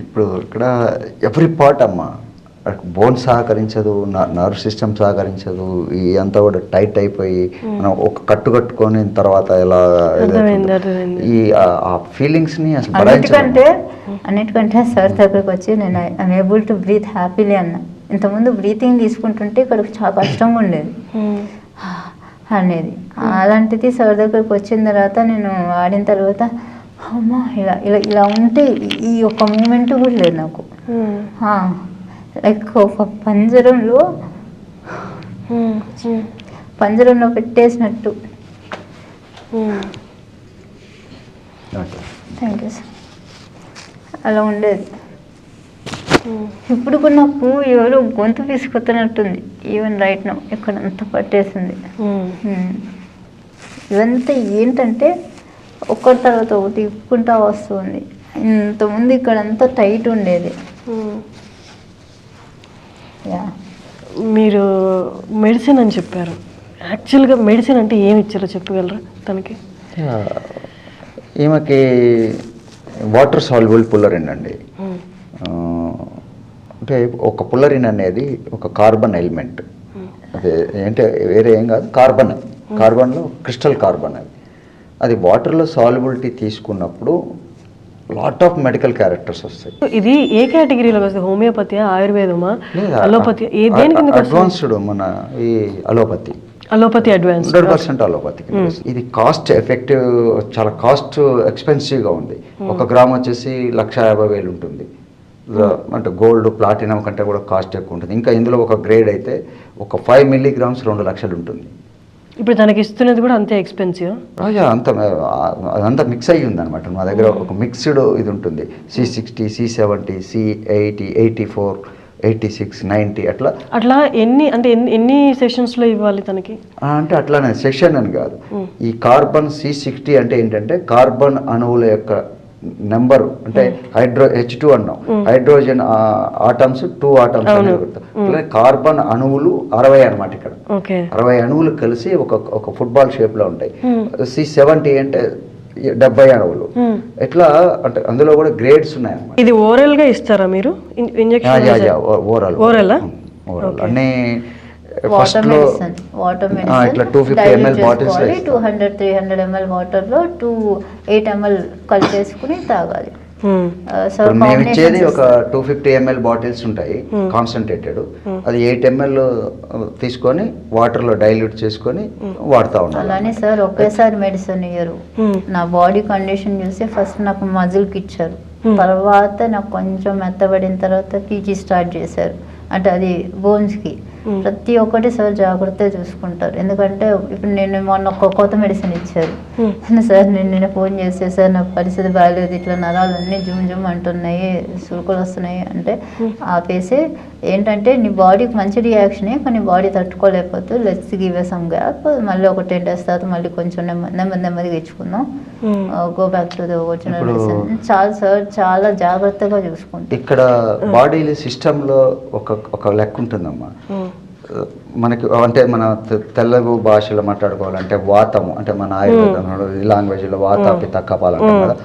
ఇప్పుడు ఇక్కడ ఎవ్రీ పార్ట్ అమ్మా, బోన్ సహకరించదు, నర్వ్ సిస్టమ్ సహకరించదు, అంతా కూడా టైట్ అయిపోయి మనం ఒక కట్టు కట్టుకొని తర్వాత ఎలా ఈ ఆ ఫీలింగ్స్ని అసలు అన్నిటికంటే సార్ దగ్గరకు వచ్చి నేను I'm able to breathe happily అన్నా. ఇంతకుముందు బ్రీతింగ్ తీసుకుంటుంటే ఇక్కడ చాలా కష్టంగా ఉండేది అనేది. అలాంటిది సార్ దగ్గరికి వచ్చిన తర్వాత నేను ఆడిన తర్వాత అమ్మా ఇలా ఉంటే ఈ ఒక్క మూమెంట్ కూడా లేదు నాకు. లైక్ ఒక పంజరంలో పెట్టేసినట్టు. Thank you sir. అలా ఉండేది. ఇప్పుడు కూడా నాకు ఎవరో గొంతు తీసుకొస్తున్నట్టుంది. ఈవెన్ రైట్ నౌ ఇక్కడ అంత పట్టేసింది. ఇదంతా ఏంటంటే ఒక్కరి తర్వాత ఒకటి ఇప్పుకుంటా వస్తుంది. ఇంతకుముందు ఇక్కడ అంతా టైట్ ఉండేది. మీరు మెడిసిన్ అని చెప్పారు. యాక్చువల్గా మెడిసిన్ అంటే ఏమి ఇచ్చారో చెప్పగలరా తనకి? ఈమెకి వాటర్ సాల్యుబుల్ పుల్లరిన్ అండి. అంటే ఒక పుల్లరిన్ అనేది ఒక కార్బన్ ఎలిమెంట్. అదే అంటే వేరే ఏం కాదు, కార్బన్లో క్రిస్టల్ కార్బన్. అది వాటర్లో సాల్యుబిలిటీ తీసుకున్నప్పుడు లాట్ ఆఫ్ మెడికల్ క్యారెక్టర్స్ వస్తాయి. ఇది ఏ కేటగిరీలో వస్తుంది? Homeopathy, ఆయుర్వేదమా, allopathy? అడ్వాన్స్డ్ మన ఈ అలోపతి అడ్వాన్స్ 100% అలోపతి. ఇది కాస్ట్ ఎఫెక్టివ్, చాలా కాస్ట్ ఎక్స్పెన్సివ్గా ఉంది. 1 గ్రామ్ వచ్చేసి 1,50,000 ఉంటుంది. అంటే గోల్డ్ ప్లాటినం కంటే కూడా కాస్ట్ ఎక్కువ ఉంటుంది. ఇంకా ఇందులో ఒక గ్రేడ్ అయితే ఒక 5 milligrams 2 లక్షలు ఉంటుంది. ఇప్పుడు తనకి ఇస్తున్నది కూడా అంతే ఎక్స్పెన్సివ్? అదంతా మిక్స్ అయ్యి ఉంది అనమాట. మా దగ్గర ఒక మిక్స్డ్ ఇది ఉంటుంది. C60, C70, C80, 84, 86, 90 అట్లా ఎన్ని సెషన్స్లో ఇవ్వాలి తనకి? అంటే అట్లానే సెషన్ అని కాదు. ఈ కార్బన్ C60 అంటే ఏంటంటే కార్బన్ అణువుల యొక్క నెంబరు. అంటే H2 అన్నాం, హైడ్రోజన్ ఆటమ్స్ 2 ఆటమ్స్ అనేవి. కార్బన్ అణువులు 60 అనమాట. ఇక్కడ 60 అణువులు కలిసి ఒక ఫుట్బాల్ షేప్ లో ఉంటాయి. C70 అంటే 70 అణువులు. ఎట్లా అంటే అందులో కూడా గ్రేడ్స్ ఉన్నాయి అన్నమాట. ఇది ఓరల్ గా ఇస్తారా మీరు ఇంజెక్షన్? ఓరల్ అన్ని వాటర్ మెడిసిన్ ఇట్లా 250 ml బాటిల్స్ 200-300 ml వాటర్లో 8 ml కలిపేసుకుని తాగాలి. ఇప్పుడు మేము ఇచ్చేది ఒక 250 ml బాటిల్స్ ఉంటాయి కాన్సన్ట్రేటెడ్, అది 8 ml తీసుకొని వాటర్లో డైల్యూట్ చేసుకొని వాడుతూ ఉంటాం. అలానే సార్ ఒకేసారి మెడిసిన్ ఇయ్యరు. నా బాడీ కండిషన్ చూసి ఫస్ట్ నాకు మజిల్కి ఇచ్చారు, తర్వాత నాకు కొంచెం మెత్తబడిన తర్వాత పీజీ స్టార్ట్ చేశారు, అంటే అది బోన్స్కి. ప్రతి ఒక్కటి సార్ జాగ్రత్తగా చూసుకుంటారు. ఎందుకంటే ఇప్పుడు నేను మొన్న ఒక కొత్త మెడిసిన్ ఇచ్చారు సార్, నేను ఫోన్ చేస్తే సార్ నాకు పరిస్థితి బాగాలేదు, ఇట్లా నరాలు అన్నీ జుమ్ అంటున్నాయి, సురుకులు వస్తున్నాయి అంటే ఆపేసి ఏంటంటే నీ బాడీకి మంచి రియాక్షనే, కానీ బాడీ తట్టుకోలేకపోతే లెట్స్ గివ్ సమ్ గ్యాప్, మళ్ళీ ఒక 10 days తర్వాత మళ్ళీ కొంచెం నెమ్మదిగా ఇచ్చుకుందాం, go back to the original medicine. చాలా సార్ చాలా జాగ్రత్తగా చూసుకుంటాం. ఇక్కడ బాడీ సిస్టంలో ఒక లెక్క ఉంటుందమ్మా మనకి, అంటే మన తెలుగు భాషలో మాట్లాడుకోవాలంటే వాతము, అంటే మన ఆయుర్వేదంలో లాంగ్వేజ్లో వాత పిత్త కపాలు అంటాం కదా.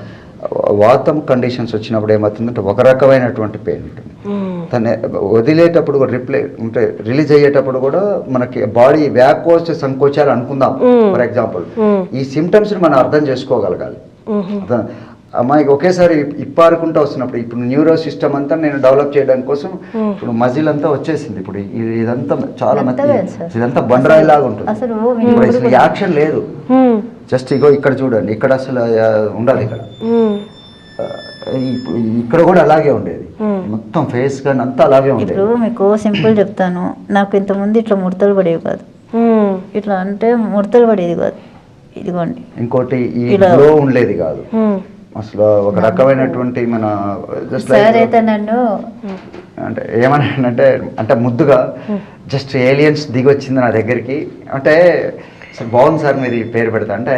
వాతం కండిషన్స్ వచ్చినప్పుడు ఏమవుతుందంటే ఒక రకమైనటువంటి పెయిన్ ఉంటుంది, తను వదిలేటప్పుడు అంటే రిలీజ్ అయ్యేటప్పుడు కూడా మనకి బాడీ వ్యాకోచ సంకోచాలు అనుకుందాం ఫర్ ఎగ్జాంపుల్. ఈ సిమ్టమ్స్ మనం అర్థం చేసుకోగలగాలి. అమ్మాయికి ఒకేసారి ఇప్పారుకుంటూ వస్తున్నప్పుడు ఇప్పుడు న్యూరో సిస్టమ్ అంతా నేను డెవలప్ చేయడానికి కోసం ఇప్పుడు మజిల్ అంతా వచ్చేసింది, ఇప్పుడు ఇదంతా చాలా ఇదంతా బండరాయి లాగా ఉంటుంది, ఇప్పుడు అసలు యాక్షన్ లేదు, జస్ట్ ఇగో ఇక్కడ చూడండి, ఇక్కడ అసలు ఉండదు, ఇక్కడ కూడా అలాగే ఉండేది, మొత్తం ఫేస్ కానీ అంతా అలాగే ఉండేది. ఇప్పుడు మీకు సింపుల్ చెప్తాను, నాకు ఇంతకుముందు ఇట్లా ముడతలు పడేవి కాదు, ఇట్లా అంటే ముడతలు పడేది కాదు, ఇదిగోండి. ఇంకోటి ఈ గ్లో ఉండేది కాదు అసలు, ఒక రకమైనటువంటి మన జస్ట్ నన్ను అంటే ఏమన్నానంటే అంటే ముద్దుగా జస్ట్ ఏలియన్స్ దిగొచ్చింది నా దగ్గరికి, అంటే అసలు బాగుంది సార్ మీరు ఈ పేరు పెడతా అంటే,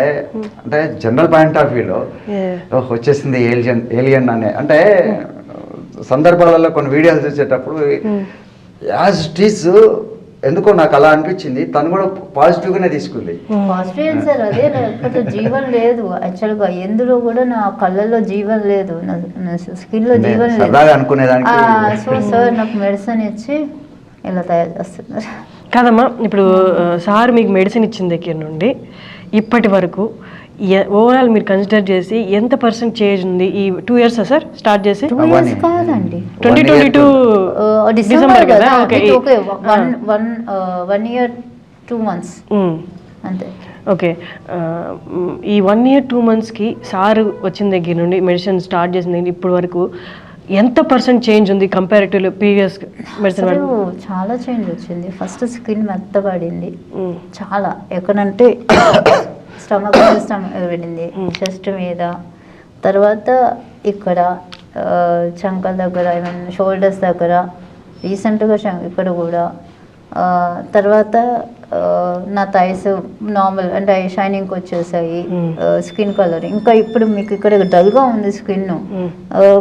అంటే జనరల్ పాయింట్ ఆఫ్ వ్యూలో వచ్చేసింది ఏలియన్ అనే, అంటే సందర్భాలలో కొన్ని వీడియోలు చూసేటప్పుడు యాజ్ ఇట్ ఈస్ ఎందుకో నాకు అలా అనిపించింది, తను కూడా పాజిటివ్ గానే తీసుకుంది. పాజిటివ్ సార్, అదే లేకపోతే జీవం లేదు యాక్చువల్గా, ఎందులో కూడా నా కళ్ళల్లో జీవం లేదు, నా స్కిన్ లో జీవం లేదు అనుకునేదానికి. సో సార్ నాకు మెడిసిన్ ఇచ్చి ఇలా తయారు చేస్తున్నారు. కాదమ్మా, ఇప్పుడు సార్ మీకు మెడిసిన్ ఇచ్చిన దగ్గర నుండి ఇప్పటి వరకు ఓవరాల్ మీరు కన్సిడర్ చేసి ఎంత % చేంజ్ ఉంది ఈ 2 years సార్ స్టార్ట్ చేసి? 2 years కాదండి, 2022 డిసెంబర్ కదా. ఓకే, 1 year 2 months అంతే. ఓకే, ఈ 1 year 2 monthsకి సార్ వచ్చిన దగ్గర నుండి మెడిసిన్ స్టార్ట్ చేసిన దగ్గర ఇప్పటి వరకు ఎంత % చేంజ్ ఉంది కంపారిటివ్ ప్రీవియస్ మెడిసిన్? చాలా చేంజ్ వచ్చింది. ఫస్ట్ స్కిన్ మెత్తబడింది చాలా, ఎక్కడంటే స్టమక్ వెళ్ళింది, చెస్ట్ మీద, తర్వాత ఇక్కడ చంకల దగ్గర, షోల్డర్స్ దగ్గర, రీసెంట్గా ఇక్కడ కూడా, తర్వాత నా థైస్ నార్మల్ అంటే షైనింగ్కి వచ్చేసాయి, స్కిన్ కలర్ ఇంకా ఇప్పుడు మీకు ఇక్కడ డల్గా ఉంది స్కిన్,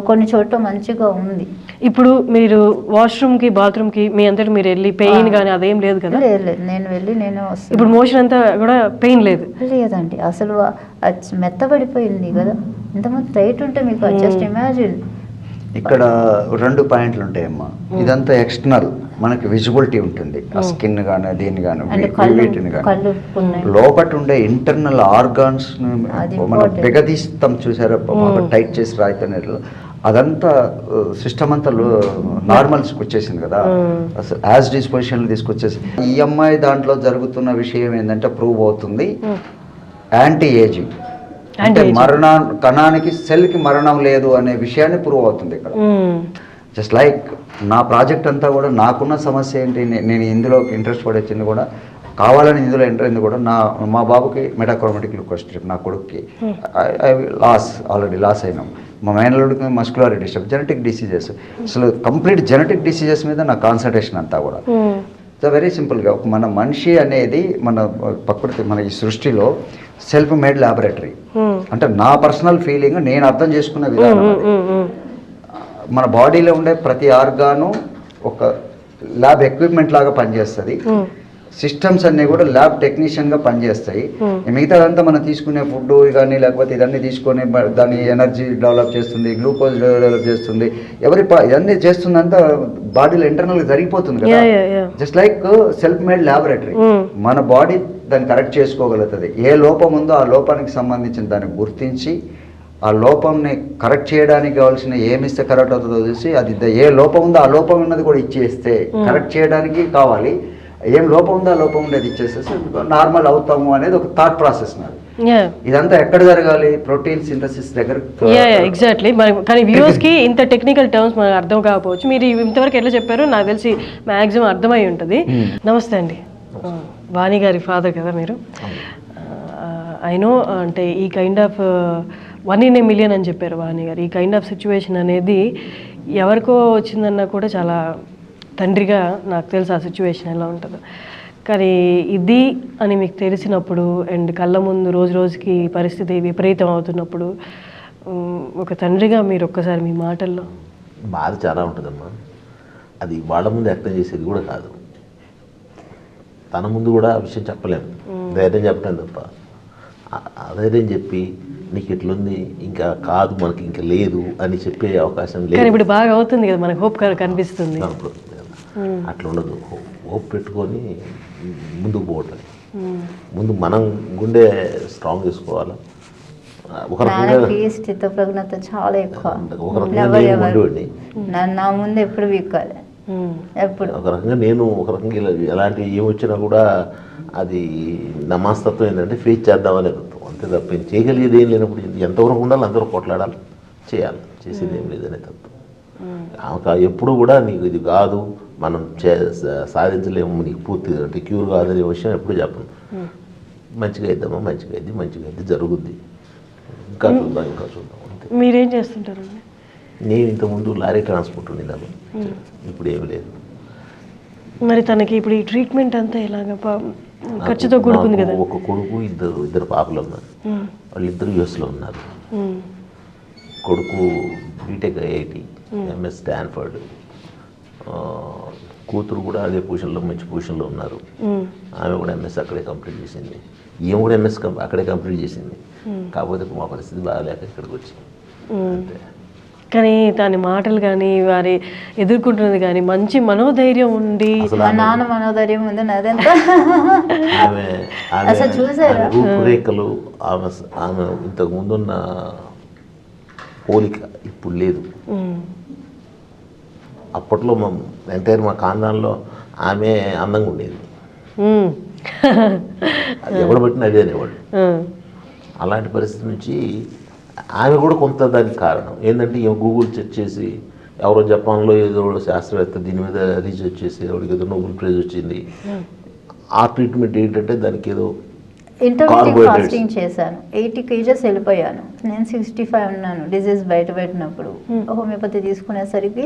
కొన్ని చోట్ల మంచిగా ఉంది. ఇప్పుడు మీరు వాష్రూమ్కి బాత్రూమ్కి మీ అంతటి మీరు వెళ్ళి పెయిన్ కానీ అదేం లేదు కదా? లేదు, నేను వెళ్ళి నేనే వస్తాను. ఇప్పుడు మోషన్ అంతా కూడా పెయిన్ లేదు? లేదండి, అసలు మెత్తబడిపోయింది కదా, ఇంతమంది టైట్ ఉంటే మీకు జస్ట్ ఇమాజిన్. ఇక్కడ 2 పాయింట్లు ఉంటాయమ్మా, ఇదంతా ఎక్స్టర్నల్ మనకి విజిబిలిటీ ఉంటుంది, ఆ స్కిన్ కానీ దీన్ని కానీ వీటిని కానీ, లోపల ఉండే ఇంటర్నల్ ఆర్గాన్స్ మనం బిగదీస్తాం చూసారా, టైట్ చేసి రాయితనేట్లు, అదంతా సిస్టమ్ అంతా నార్మల్స్కి వచ్చేసింది కదా, యాజ్ డిస్పోజిషన్లో తీసుకొచ్చేసి. ఈ అమ్మాయి దాంట్లో జరుగుతున్న విషయం ఏంటంటే ప్రూవ్ అవుతుంది యాంటీ ఏజింగ్, అంటే కణానికి సెల్కి మరణం లేదు అనే విషయాన్ని ప్రూవ్ అవుతుంది ఇక్కడ. జస్ట్ లైక్ నా ప్రాజెక్ట్ అంతా కూడా నాకున్న సమస్య ఏంటి, నేను ఇందులో ఇంట్రెస్ట్ పడొచ్చింది కూడా కావాలని ఇందులో ఎంటర్ అయింది కూడా, మా బాబుకి మెటాక్రోమాటిక్ లుకోస్ట్రిప్, నా కొడుక్కి ఆల్రెడీ లాస్ అయినాం, మా మేనల్లుడికి మస్కులర్ డిస్టర్బ్, జెనెటిక్ డిసీజెస్, అసలు కంప్లీట్ జెనెటిక్ డిసీజెస్ మీద నా కాన్సన్ట్రేషన్ అంతా కూడా. వెరీ సింపుల్గా మన మనిషి అనేది మన ప్రకృతి, మన ఈ సృష్టిలో సెల్ఫ్ మేడ్ ల్యాబొరేటరీ, అంటే నా పర్సనల్ ఫీలింగ్ నేను అర్థం చేసుకున్న విధానం. మన బాడీలో ఉండే ప్రతి ఆర్గాను ఒక ల్యాబ్ ఎక్విప్మెంట్ లాగా పనిచేస్తుంది. సిస్టమ్స్ అన్నీ కూడా ల్యాబ్ టెక్నీషియన్గా పనిచేస్తాయి. మిగతాదంతా మనం తీసుకునే ఫుడ్ కానీ లేకపోతే ఇదన్నీ తీసుకొని దాని ఎనర్జీ డెవలప్ చేస్తుంది, గ్లూకోజ్ డెవలప్ చేస్తుంది, ఇవన్నీ చేస్తుందంతా బాడీలో ఇంటర్నల్గా జరిగిపోతుంది కదా. Just like self made laboratory. మన బాడీ దాన్ని కరెక్ట్ చేసుకోగలుగుతుంది. ఏ లోపం ఉందో ఆ లోపానికి సంబంధించిన దాన్ని గుర్తించి ఆ లోపంని కరెక్ట్ చేయడానికి కావాల్సిన ఏమిస్తే కరెక్ట్ అవుతుందో చూసి అది ఏ లోపం ఉందో ఆ లోపం ఉన్నది కూడా ఇచ్చేస్తే కరెక్ట్ చేయడానికి కావాలి. ఏం లోపం ఉందో ఆ లోపం ఉండేది ఇచ్చేస్తే నార్మల్ అవుతాము అనేది ఒక థాట్ ప్రాసెస్ నాది. ఇదంతా ఎక్కడ జరగాలి? ప్రోటీన్ సింథసిస్ దగ్గర. ఎగ్జాక్ట్లీ. కానీ వ్యూవర్స్కి ఇంత టెక్నికల్ టర్మ్స్ మనకు అర్థం కాకపోవచ్చు. మీరు ఇంతవరకు ఎట్లా చెప్పారో నాకు తెలిసి మ్యాక్సిమం అర్థమై ఉంటుంది. నమస్తే అండి. వాణి గారి ఫాదర్ కదా మీరు? ఐ నో అంటే ఈ kind of 1 in a million అని చెప్పారు వాణి గారు. ఈ కైండ్ ఆఫ్ సిచ్యువేషన్ అనేది ఎవరికో వచ్చిందన్నా కూడా చాలా తండ్రిగా నాకు తెలుసు ఆ సిచ్యువేషన్ ఎలా ఉంటుందో. కానీ ఇది అని మీకు తెలిసినప్పుడు అండ్ కళ్ళ ముందు రోజు రోజుకి పరిస్థితి విపరీతం అవుతున్నప్పుడు ఒక తండ్రిగా మీరు ఒక్కసారి మీ మాటల్లో. బాధ చాలా ఉంటుందమ్మా. అది వాళ్ళ ముందు వ్యక్తం చేసేది కూడా కాదు. తన ముందు కూడా ఆ విషయం చెప్పలేము, ధైర్యం చెప్పలేము తప్ప. అధైర్యం చెప్పి నీకు ఇట్లుంది ఇంకా కాదు మనకి ఇంకా లేదు అని చెప్పే అవకాశం లేదు. ఇప్పుడు బాగా అవుతుంది కదా, మనకు హోప్ కనిపిస్తుంది. అట్లా ఉండదు. హోప్ పెట్టుకొని ముందుకు పోవటం. ముందు మనం గుండె స్ట్రాంగ్ చేసుకోవాలి. ఒక రకంగా స్థితప్రజ్ఞత చాలా ఎక్కువ. ఒక రకంగా నేను ఉండేవాడిని. నా ముందు ఎప్పుడు వీక్కాలి ఎప్పుడు. ఒక రకంగా నేను ఒక రకంగా ఎలాంటి ఏమొచ్చినా కూడా అది నా మనస్తత్వం ఏంటంటే ఫేస్ చేద్దామనే తత్వం, అంతే తప్ప చేయగలిగేది ఏం లేనప్పుడు ఎంతవరకు ఉండాలి అంతవరకు కొట్లాడాలి, చేయాలి, చేసేది ఏం లేదనే తత్వం. ఎప్పుడు కూడా నీకు ఇది కాదు మనం సాధించలేము, నీకు పూర్తిగా అంటే క్యూర్ కాదనే విషయం ఎప్పుడు చెప్పను. మంచిగా అయిద్దామా, మంచిగా అయింది, మంచిగా అయితే జరుగుద్ది, ఇంకా చూద్దాం ఇంకా చూద్దాం అంతే. మీరేం చేస్తుంటారు? నేను ఇంతకుముందు లారీ ట్రాన్స్పోర్ట్ ఉండేదాన్ని, ఇప్పుడు ఏమి లేదు. మరి తనకి ఇప్పుడు ఈ ట్రీట్మెంట్ అంతా ఎలాగ ఖర్చుతో కూడుకుంది కదా? ఒక కొడుకు, ఇద్దరు పాపలు ఉన్నారు. వాళ్ళిద్దరు యూఎస్లో ఉన్నారు. కొడుకు బీటెక్ IIT, MS స్టాన్ఫర్డ్. కూతురు కూడా అదే పొజిషన్లో మంచి పొజిషన్లో ఉన్నారు. ఆమె కూడా MS అక్కడే కంప్లీట్ చేసింది. ఈమె కూడా MS అక్కడే కంప్లీట్ చేసింది. కాకపోతే మా పరిస్థితి బాగాలేక ఇక్కడికి వచ్చి అంతే. కానీ దాని మాటలు కానీ వారి ఎదుర్కొంటున్నది కానీ మంచి మనోధైర్యం ఉండి, నాన్న మనోధైర్యం ఉంది నాదంతా. ఆమె రూపురేఖలు ఆమె ఇంతకు ముందున్న పోలిక ఇప్పుడు లేదు. అప్పట్లో మా ఖాందాన్లో ఆమె అందంగా ఉండేది. అది ఎవరు పట్టిన అదే అనేవాడు. అలాంటి పరిస్థితి నుంచి ఆమె కూడా కొంత దానికి కారణం ఏంటంటే గూగుల్ చెక్ చేసి ఎవరో జపాన్లో ఏదో శాస్త్రవేత్త దీని మీద రీసెర్చ్ చేసి ఎవరికి ఏదో నోబెల్ ప్రైజ్ వచ్చింది. ఆ ట్రీట్మెంట్ ఏంటంటే దానికి ఏదో ఇంటర్మీడియట్ ఫాస్టింగ్ చేశాను. 80 kgs వెళ్ళిపోయాను. నేను 65 ఉన్నాను డిజీజ్ బయటపెట్టినప్పుడు. హోమియోపతి తీసుకునేసరికి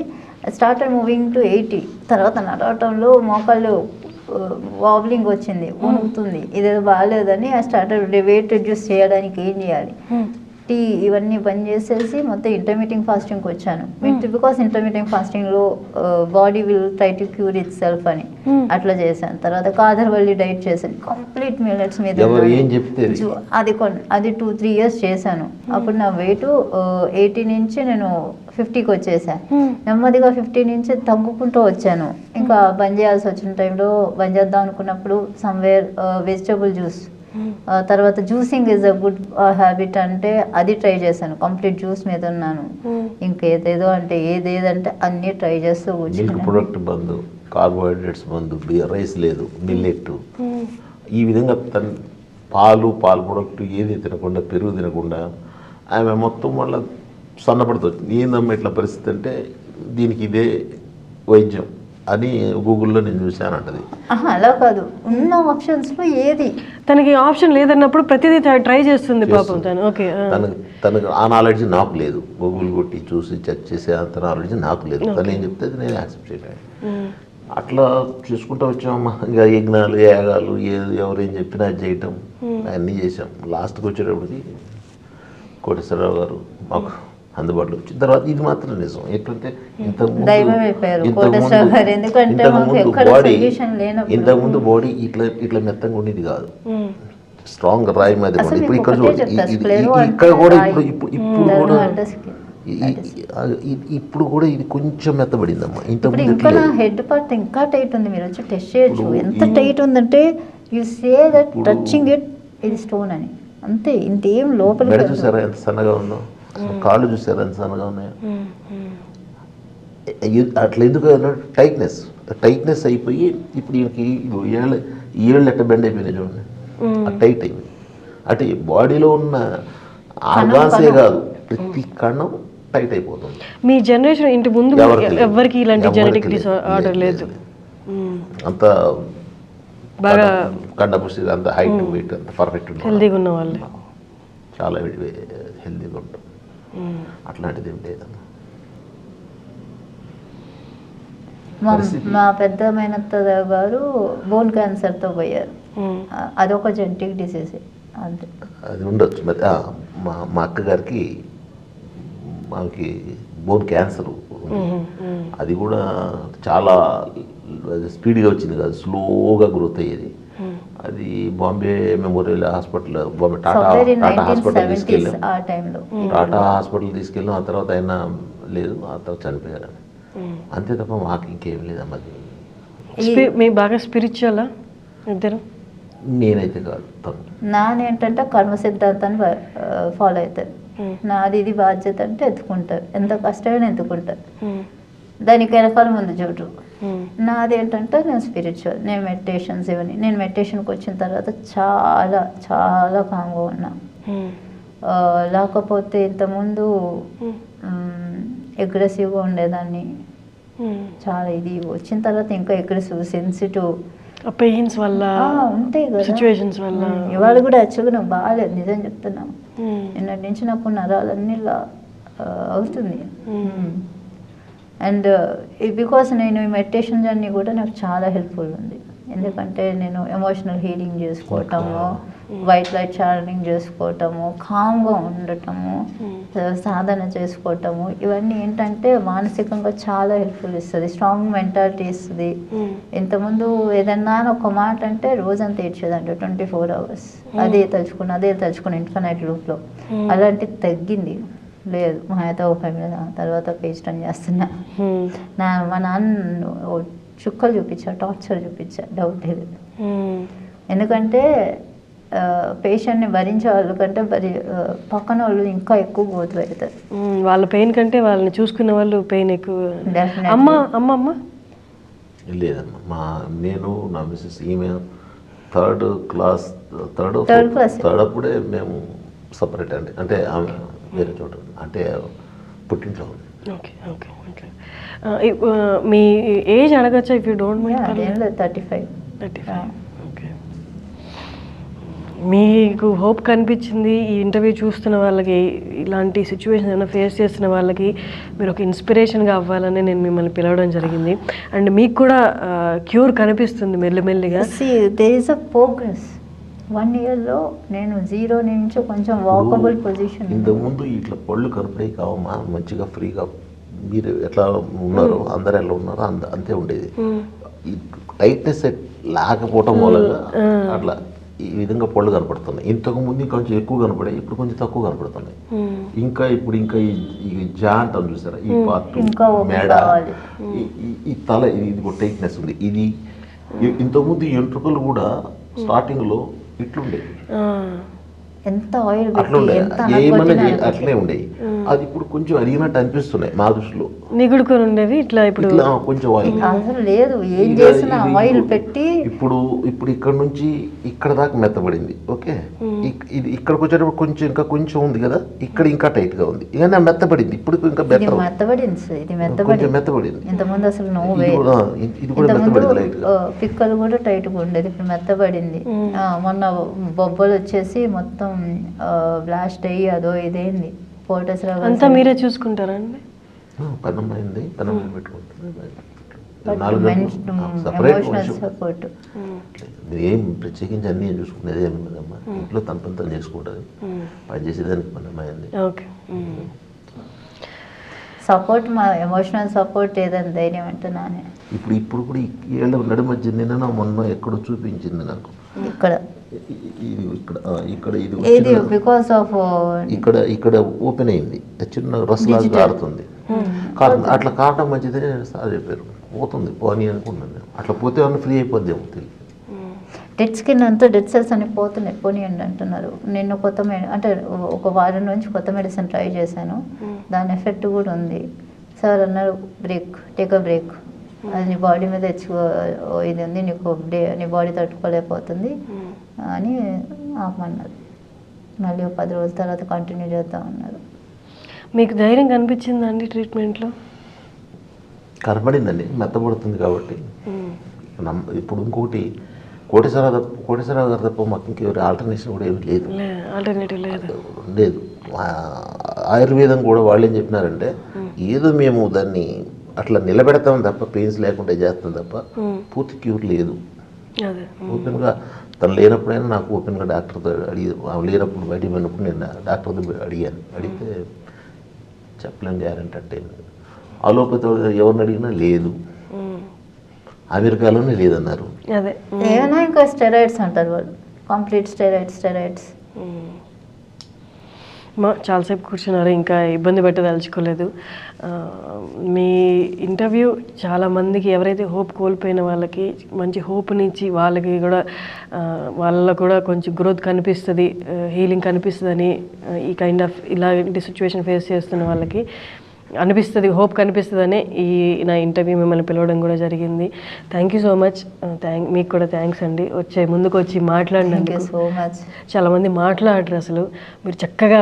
స్టార్టెడ్ మూవింగ్ టు 80. తర్వాత నడవటంలో మోకాళ్ళు వాబ్లింగ్ వచ్చింది, వణుకుతుంది. ఇదేదో బాగాలేదని ఆ స్టార్టెడ్ వెయిట్ రిడ్యూస్ చేయడానికి ఏం చేయాలి, టీ ఇవన్నీ బంద్ చేసేసి మొత్తం ఇంటర్మీడియట్ ఫాస్టింగ్కి వచ్చాను. బికాస్ ఇంటర్మీడియట్ ఫాస్టింగ్లో body will try to cure itself అని అట్లా చేశాను. తర్వాత కాదర్వల్లి డైట్ చేశాను, కంప్లీట్ మిల్లెట్స్ మీద. అది 2-3 years చేశాను. అప్పుడు నా వెయిట్ 80 నుంచి నేను 50కి వచ్చేసాను. నెమ్మదిగా 50 నుంచి తగ్గుకుంటూ వచ్చాను. ఇంకా బంద్ చేయాల్సి వచ్చిన టైంలో బంద్ చేద్దాం అనుకున్నప్పుడు సమ్వేర్ వెజిటబుల్ జ్యూస్, తర్వాత juicing is a good habit అంటే అది ట్రై చేశాను. కంప్లీట్ జ్యూస్ మీద ఉన్నాను. ఇంకేదేదో అంటే ఏదేదంటే అన్నీ ట్రై చేస్తూ మిల్క్ ప్రొడక్ట్ బంద్, కార్బోహైడ్రేట్స్ బంద్, రైస్ లేదు, మిల్లెట్, ఈ విధంగా పాలు ప్రొడక్ట్ ఏది తినకుండా, పెరుగు తినకుండా ఆమె మొత్తం వల్ల సన్నపడుతుంది. ఏందమ్మా ఇట్లా పరిస్థితి అంటే దీనికి ఇదే వైద్యం అని గూగుల్లో నేను చూశాను అంటది. అలా కాదు, ఉన్న ఆప్షన్స్లో ఏది తనకి ఆప్షన్ లేదన్నప్పుడు ప్రతిదీ ట్రై చేస్తుంది పాపం తను. ఓకే, తనకు ఆ నాలెడ్జ్ నాకు లేదు. గూగుల్ కొట్టి చూసి చెక్ చేసే అంత నాలెడ్జ్ నాకు లేదు. తను ఏం చెప్తే నేను యాక్సెప్ట్ చేయలేదు. అట్లా చూసుకుంటూ వచ్చామమ్మా. ఇంకా యజ్ఞాలు, యాగాలు, ఎవరేం చెప్పినా చేయటం అన్నీ చేసాం. లాస్ట్కి వచ్చేటప్పటికి కోటేశ్వరరావు గారు మాకు అందుబాటులో వచ్చిన తర్వాత ఇది మాత్రం నిజం. ఎట్లంటే దైవం అయిపోయారు కోటేశ్వర గారు. ఎందుకంటే మాకు ఎక్కడ సొల్యూషన్ లేనప్పుడు ఇంతకుముందు బాడీ ఇట్లా మెత్తంగా ఉండేది కాదు, స్ట్రాంగ్ రాయి మీద ఉండేది. ఇప్పుడు ఇక్కడ ఇక్కడ కూడా ఇప్పుడు కూడా ఇది కొంచెం మెత్తబడిందమ్మా. ఇంకా నా హెడ్ పార్ట్ ఇంకా టైట్ ఉంది. మీరు వచ్చి టెస్ట్ చేయొచ్చు ఎంత టైట్ ఉందంటే you say that touching it ఇది స్టోన్ అని, అంతే. ఇంతేం లోపల మెడ చూసారా ఎంత సన్నగా ఉందో, కాళ్ళు చూసారా ఎంత సన్నగా ఉన్నాయో. అట్లా ఎందుకు టైట్నెస్ అయిపోయి ఇప్పుడు ఈయనకి ఏళ్ళు ఎట్ట బెండ్ అయిపోయినాయి చూడండి, టైట్ అయిపోయింది. అంటే బాడీలో ఉన్న ఆర్గాన్సే కాదు, ప్రతి కణం టైట్ అయిపోతుంది. మీ జనరేషన్ ఇంటి ముందు ఎవరికి ఇలాంటి జెనెటిక్ డిసార్డర్ లేదు, అంత బాగా కండపుష్టి, అంత హైట్ వెయిట్ అంత పర్ఫెక్ట్, హెల్దీగా ఉన్న వాళ్ళు, చాలా హెల్దీగా ఉంటాం. అట్లాంటిది ఏం లేదమ్మా. మా పెద్ద మేనత్త గారు బోన్ క్యాన్సర్తో పోయారు. అదొక జెనెటిక్ డిసీజ్ అంతే. అది ఉండొచ్చు. మరి మా అక్కగారికి మాకి బోన్ క్యాన్సర్ ఉంది. అది కూడా చాలా స్పీడ్గా వచ్చింది కాదు, స్లోగా గ్రోత్ అయ్యేది. అది Bombay memorial hospital, Bombay Tata hospital తీసుకెళ్ళాం. టాటా హాస్పిటల్ తీసుకెళ్ళాం. ఆ తర్వాత అయినా లేదు, ఆ తర్వాత చనిపోయారు. అంతే తప్ప మాకు ఇంకేం లేదమ్మా. మీ బాగా స్పిరిచువలా ఇద్దరు? నేనైతే కాదు, తను. నానేంటంటే కర్మ సిద్ధాంతాన్ని ఫాలో అవుతారు. నాది ఇది బాధ్యత అంటే ఎత్తుకుంటారు, ఎంత కష్టమైనా ఎత్తుకుంటారు, దానికి వెనకాల ముందు చూడరు. నాది ఏంటంటే నేను స్పిరిచువల్, నేను మెడిటేషన్స్ ఇవన్నీ. నేను మెడిటేషన్కి వచ్చిన తర్వాత చాలా చాలా కామ్గా ఉన్నా. లేకపోతే ఇంతకుముందు అగ్రెసివ్గా ఉండేదాన్ని, చాలా. ఇది వచ్చిన తర్వాత ఇంకా అగ్రెసివ్, సెన్సిటివ్, పెయిన్స్ వల్ల, ఉంటాయి కదా సిచ్యువేషన్స్ వల్ల. ఇవాళ కూడా యాక్చువల్గా నాకు బాగాలేదు, నిజం చెప్తున్నాను. నిన్నటి నుంచి నాకు నరాలన్నీ ఇలా అవుతుంది. అండ్ బికాస్ నేను ఈ మెడిటేషన్ జర్నీ కూడా నాకు చాలా హెల్ప్ఫుల్ ఉంది. ఎందుకంటే నేను ఎమోషనల్ హీలింగ్ చేసుకోవటము, వైట్ లైట్ ఛానలింగ్ చేసుకోవటము, కామ్గా ఉండటము, సాధన చేసుకోవటము, ఇవన్నీ ఏంటంటే మానసికంగా చాలా హెల్ప్ఫుల్ ఇస్తుంది, స్ట్రాంగ్ మెంటాలిటీ ఇస్తుంది. ఇంతకుముందు ఏదన్నా ఒక మాట అంటే రోజంతా ఏడ్చేదంట 24 hours, అదే తలుచుకుని ఇన్ఫినైట్ లూప్లో. అలాంటిది తగ్గింది లేదు. మా అయితే ఒక 5 minutes తర్వాత పేజ్ టర్న్ చేస్తున్నా. మా నాన్న చుక్కలు చూపించా, టార్చర్ చూపించా, డౌట్ లేదు. ఎందుకంటే పేషెంట్ని భరించే వాళ్ళ కంటే పక్కన వాళ్ళు ఇంకా ఎక్కువ గోతులు అవుతారు. వాళ్ళ పెయిన్ కంటే వాళ్ళని చూసుకునే వాళ్ళు పెయిన్ ఎక్కువ. అమ్మ లేదమ్మా, నేను నా మిస్సెస్ ఈమె థర్డ్ క్లాస్ అప్పుడే మేము సపరేట్ అండి. అంటే ఆమె వేరే చోట, అంటే పుట్టింట్లో ఉంది. Okay okay okay. మీ ఏజ్ అడగచ్చా if you don't mind? 35. Okay. మీకు హోప్ కనిపించింది ఈ ఇంటర్వ్యూ చూస్తున్న వాళ్ళకి, ఇలాంటి సిచ్యువేషన్ ఏమైనా ఫేస్ చేస్తున్న వాళ్ళకి మీరు ఒక ఇన్స్పిరేషన్గా అవ్వాలని నేను మిమ్మల్ని పిలవడం జరిగింది. అండ్ మీకు కూడా క్యూర్ కనిపిస్తుంది మెల్లిమెల్లిగా. There is a progress. 1 yearలో నేను 0 నుంచి కొంచెం వాకబుల్ పొజిషన్. ఇంతకుముందు ఇట్లా పళ్ళు కనపడే కావమ్మా, మంచిగా ఫ్రీగా మీరు ఎట్లా ఉన్నారో అందరు ఎలా ఉన్నారో అంతే ఉండేది. టైట్నెస్ లేకపోవటం మూలంగా అట్లా ఈ విధంగా పళ్ళు కనపడుతున్నాయి. ఇంతకు ముందు కొంచెం ఎక్కువ కనపడాయి, ఇప్పుడు కొంచెం తక్కువ కనపడుతున్నాయి. ఇంకా ఈ జా అంటాం చూసారా, ఈ పార్ట్, మేడ, ఈ తల, ఇది కూడా టైట్నెస్ ఉంది. ఇది ఇంతకుముందు ఎంట్రుకలు కూడా స్టార్టింగ్లో ఇట్లుండేవి, ఎంత ఆయిల్ అట్లనే ఉండేవి. అది ఇప్పుడు కొంచెం అడిగినట్టు అనిపిస్తున్నాయి మా దృష్టిలో. నిగుడుకొని ఉండేవి ఇట్లా, ఇప్పుడు కొంచెం ఆయిల్ అసలు లేదు. ఏం చేసినా ఆయిల్ పెట్టి ఇప్పుడు ఇక్కడ నుంచి ఇక్కడ దాకా మెత్తబడింది. ఓకే, ఇది ఇక్కడికి వచ్చేటప్పుడు కొంచెం ఇంకా కొంచెం ఉంది కదా, ఇక్కడ ఇంకా టైట్ గా ఉంది. ఇక మెత్తబడింది, ఇప్పుడు ఇంకా బెటర్ మెత్తబడింది. ఇది మెత్తబడింది. ఇంతకుముందు అసలు ఇది కూడా మెత్తబడింది లైట్ గా. పిక్కలు కూడా టైట్ గా ఉండేది, ఇప్పుడు మెత్తబడింది. మొన్న బొబ్బలు వచ్చేసి మొత్తం బ్లాస్ట్ అయ్యి అదో ఇదేంది. అంతా మీరే చూసుకుంటారా అండి? పనమ్మాయింది, పనమ్మాయి పెట్టుకుంటుంది. ఏం ప్రత్యేకించి అన్నీ చూసుకునేది ఏమి లేదమ్మా. ఇంట్లో తన పని తను చేసుకుంటుంది, పని చేసేదానికి పనమ్మాయింది. ఓకే. సపోర్ట్, మా ఎమోషనల్ సపోర్ట్ ఏదైనా ధైర్యం అంటున్నానే. ఇప్పుడు కూడా ఈ ఏళ్ళ నడి మధ్య నిన్న మొన్న ఎక్కడో చూపించింది నాకు, ఇక్కడ ఇక్కడ ఇది ఏది బికాస్ ఆఫ్ ఇక్కడ ఓపెన్ అయింది, చిన్న రసలాగా కారుతుంది. అట్లా కారటం మంచిదని సార్ చెప్పారు. పోతుంది పోనీ అనుకున్నాను నేను. అట్లా పోతే ఏమన్నా ఫ్రీ అయిపోద్దేమో తెలియదు. డెడ్ స్కిన్ అంతా డెడ్ సెల్స్ అని పోతున్నాయి, పోనీయండి అంటున్నారు. నేను కొత్త అంటే ఒక వారం నుంచి కొత్త మెడిసిన్ ట్రై చేశాను, దాని ఎఫెక్ట్ కూడా ఉంది. సార్ అన్నారు టేక్ అ బ్రేక్, అది నీ బాడీ మీద ఇది ఉంది, నీ బాడీ తట్టుకోలేకపోతుంది అని ఆపమన్నారు. మళ్ళీ 10 రోజుల తర్వాత కంటిన్యూ చేద్దామన్నారు. మీకు ధైర్యం కనిపించిందండి ట్రీట్మెంట్లో? కనపడిందండి, మెత్తబడుతుంది కాబట్టి. ఇప్పుడు ఇంకొకటి కోటేశ్వరరావు గారు తప్ప మాకు ఇంకెవరి ఆల్టర్నేషన్ కూడా ఏమి లేదు, ఆల్టర్నేటివ్ లేదు. ఆయుర్వేదం కూడా వాళ్ళు ఏం చెప్పినారంటే, ఏదో మేము దాన్ని అట్లా నిలబెడతాం తప్ప, పెయిన్స్ లేకుండా చేస్తాం తప్ప పూర్తి క్యూర్ లేదు. ఓపెన్గా తను లేనప్పుడైనా నాకు ఓపెన్గా డాక్టర్తో లేనప్పుడు బయటికి పోయినప్పుడు నేను డాక్టర్తో అడిగితే చెప్పలేం గ్యారెంటీ అంటే. అలోపతి ఎవరిని అడిగినా లేదు, అమెరికాలోనే లేదన్నారు. ఏమైనా ఇంకా స్టెరాయిడ్స్ అంటారు వాళ్ళు, కంప్లీట్ స్టెరాయిడ్స్. చాలాసేపు కూర్చున్నారు, ఇంకా ఇబ్బంది పెట్టదలుచుకోలేదు. మీ ఇంటర్వ్యూ చాలామందికి, ఎవరైతే హోప్ కోల్పోయిన వాళ్ళకి మంచి హోప్నిచ్చి, వాళ్ళకి కూడా వాళ్ళలో కూడా కొంచెం గ్రోత్ కనిపిస్తుంది, హీలింగ్ కనిపిస్తుందని, ఈ కైండ్ ఆఫ్ ఇలాంటి సిచ్యువేషన్ ఫేస్ చేస్తున్న వాళ్ళకి అనిపిస్తుంది, హోప్ కనిపిస్తుందని ఈ నా ఇంటర్వ్యూ మిమ్మల్ని పిలవడం కూడా జరిగింది. Thank you so much. మీకు కూడా థ్యాంక్స్ అండి, ముందుకు వచ్చి మాట్లాడినందుకు. So much. చాలామంది మాట్లాడరు అసలు, మీరు చక్కగా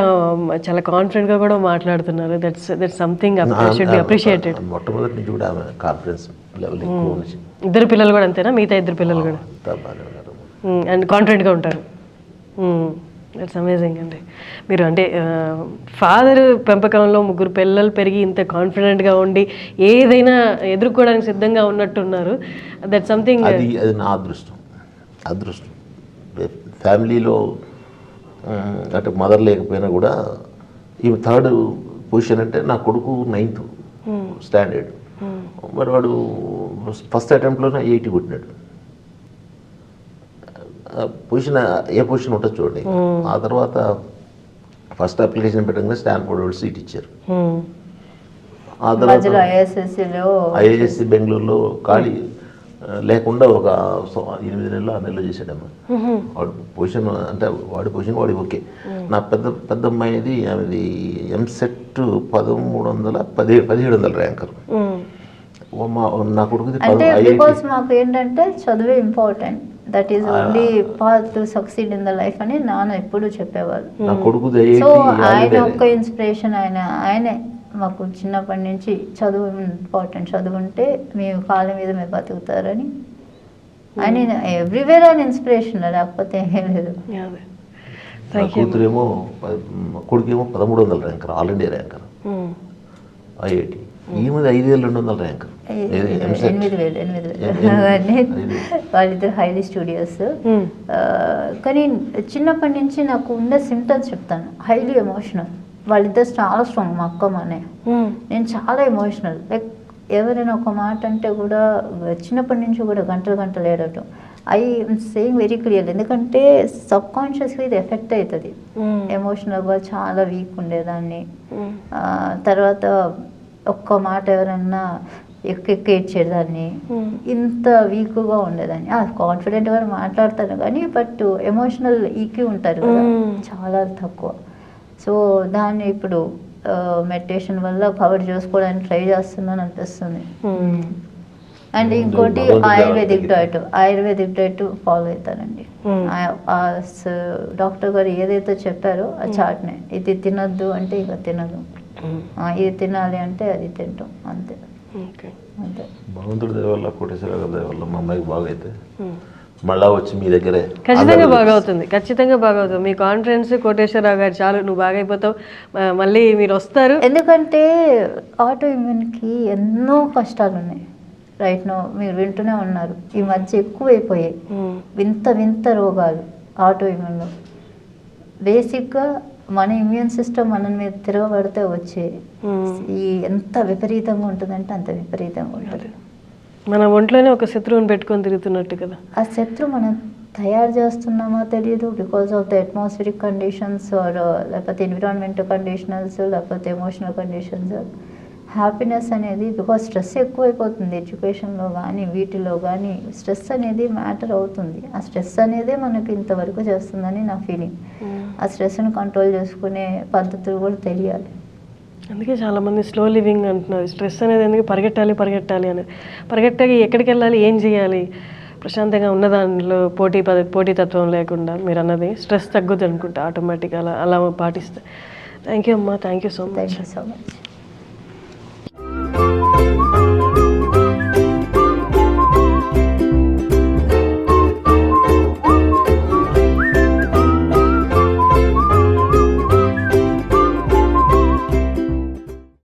చాలా కాన్ఫిడెంట్గా కూడా మాట్లాడుతున్నారు. That's something should be appreciated. మొట్టమొదటి నుంచి కూడా కాన్ఫిడెన్స్ లెవెల్ ఎక్కువ ఉంది. ఇద్దరు పిల్లలు కూడా అంతేనా? మిగతా ఇద్దరు పిల్లలు కూడా అండ్ కాన్ఫిడెంట్గా ఉంటారు. దట్స్ అమేజింగ్ అండి. మీరు అంటే ఫాదర్ పెంపకంలో 3 పిల్లలు పెరిగి ఇంత కాన్ఫిడెంట్గా ఉండి ఏదైనా ఎదుర్కోవడానికి సిద్ధంగా ఉన్నట్టున్నారు. దట్ సంథింగ్, అది నా అదృష్టం. ఫ్యామిలీలో అంటే మదర్ లేకపోయినా కూడా ఈ 3rd పొజిషన్ అంటే నా కొడుకు 9th స్టాండర్డ్. మరి వాడు ఫస్ట్ అటెంప్ట్లోనే 80 కొట్టినాడు. పొజిషన్ ఏ పొజిషన్ ఉంటుంది చూడండి. ఆ తర్వాత ఫస్ట్ అప్లికేషన్ పెట్టగానే స్టాన్ఫోర్డ్ వాళ్ళు సీట్ ఇచ్చారు. ఆ తర్వాత ఐఐఎస్సి బెంగళూరులో ఖాళీ లేకుండా ఒక 8 నెలలు 6 నెలలు చేశాడమ్మా. వాడు పొజిషన్ అంటే వాడి పొజిషన్ వాడి ఓకే. నా పెద్ద అమ్మాయిది ఆమెది ఎంసెట్ 1700 ర్యాంకర్. నా కొడుకుది మాకు ఏంటంటే చదువే important, that is only path to succeed in the life అని నాన్న ఎప్పుడు చెప్పేవాళ్ళు. సో ఆయన ఒక్క ఇన్స్పిరేషన్, ఆయనే మాకు చిన్నప్పటి నుంచి చదువు ఇంపార్టెంట్, చదువుంటే మీ కాళ్ళ మీద మీరు బతుకుతారని ఆయన ఎవ్రీవేర్ ఆయన ఇన్స్పిరేషన్, లేకపోతే ఏం లేదు. కూతురేమో కొడుకేమో 1300 ranker, all India ranker IIT. ఈమెది 5200 ర్యాంకర్, 8,000 వాళ్ళిద్దరు హైలీ స్టూడియోస్. కానీ చిన్నప్పటి నుంచి నాకు ఉన్న సిమ్టమ్స్ చెప్తాను. హైలీ ఎమోషనల్, వాళ్ళిద్దరు చాలా స్ట్రాంగ్, మా అక్క మా అన్నయ్య. నేను చాలా ఎమోషనల్, లైక్ ఎవరైనా ఒక మాట అంటే కూడా చిన్నప్పటి నుంచి కూడా గంటలు ఏడటం. ఐ సేయింగ్ వెరీ క్లియర్, ఎందుకంటే సబ్ కాన్షియస్గా ఇది ఎఫెక్ట్ అవుతుంది. ఎమోషనల్గా చాలా వీక్ ఉండేదాన్ని. తర్వాత ఒక్క మాట ఎవరన్నా ఎక్కేడ్చేదాన్ని, ఇంత వీక్గా ఉండేదాన్ని. కాన్ఫిడెంట్గా మాట్లాడతాను కానీ బట్ ఎమోషనల్ ఈక్యూ ఉంటారు కదా చాలా తక్కువ. సో దాన్ని ఇప్పుడు మెడిటేషన్ వల్ల కవర్ చేసుకోవడానికి ట్రై చేస్తున్నాను అనిపిస్తుంది. అండ్ ఇంకోటి ఆయుర్వేదిక్ డైట్ ఫాలో అవుతానండి. డాక్టర్ గారు ఏదైతే చెప్పారో ఆ చాట్నే, ఇది తినద్దు అంటే ఇక తినదు, ఇది తినాలి అంటే అది తింటాం, అంతే. భగవంతుడి దయ వల్ల, కోటేశ్వరరావు గారి దయ వల్ల మా అమ్మాయికి బాగైతే మళ్ళా వచ్చి మీ దగ్గరే ఖచ్చితంగా బాగవుతుంది. మీ కాన్ఫిడెన్స్ కోటేశ్వరరావు గారు చాలు, నువ్వు బాగైపోతావు, మళ్ళీ మీరు వస్తారు. ఎందుకంటే ఆటో ఇమ్యూన్కి ఎన్నో కష్టాలు ఉన్నాయి. రైట్ నో మీరు వింటూనే ఉన్నారు, ఈ మధ్య ఎక్కువైపోయాయి వింత రోగాలు ఆటో ఇమ్యూన్లో. బేసిక్గా మన ఇమ్యూన్ సిస్టమ్ మన మీద తిరగబడితే వచ్చే ఈ ఎంత విపరీతంగా ఉంటుందంటే అంత విపరీతంగా ఉంటుంది. మన ఒంట్లోనే ఒక శత్రువుని పెట్టుకొని తిరుగుతున్నట్టు కదా. ఆ శత్రువు మనం తయారు చేస్తున్నామో తెలియదు, because of the atmospheric conditions లేకపోతే ఎన్విరాన్మెంటల్ కండిషనల్స్, లేకపోతే ఎమోషనల్ కండిషన్స్. హ్యాపీనెస్ అనేది బికాస్ స్ట్రెస్ ఎక్కువైపోతుంది ఎడ్యుకేషన్లో కానీ వీటిలో కానీ, స్ట్రెస్ అనేది మ్యాటర్ అవుతుంది. ఆ స్ట్రెస్ అనేది మనకి ఇంతవరకు చేస్తుందని నా ఫీలింగ్. ఆ స్ట్రెస్ని కంట్రోల్ చేసుకునే పద్ధతులు కూడా తెలియాలి. అందుకే చాలామంది స్లో లివింగ్ అంటున్నారు. స్ట్రెస్ అనేది ఎందుకు పరిగెట్టాలి అనేది. పరిగెట్టాక ఎక్కడికి వెళ్ళాలి, ఏం చేయాలి, ప్రశాంతంగా ఉన్న దానిలో పోటీతత్వం లేకుండా మీరు అన్నది స్ట్రెస్ తగ్గుద్ది అనుకుంటా ఆటోమేటిక్గా అలా పాటిస్తే. థ్యాంక్ యూ అమ్మా, thank you so much. Thank you so much.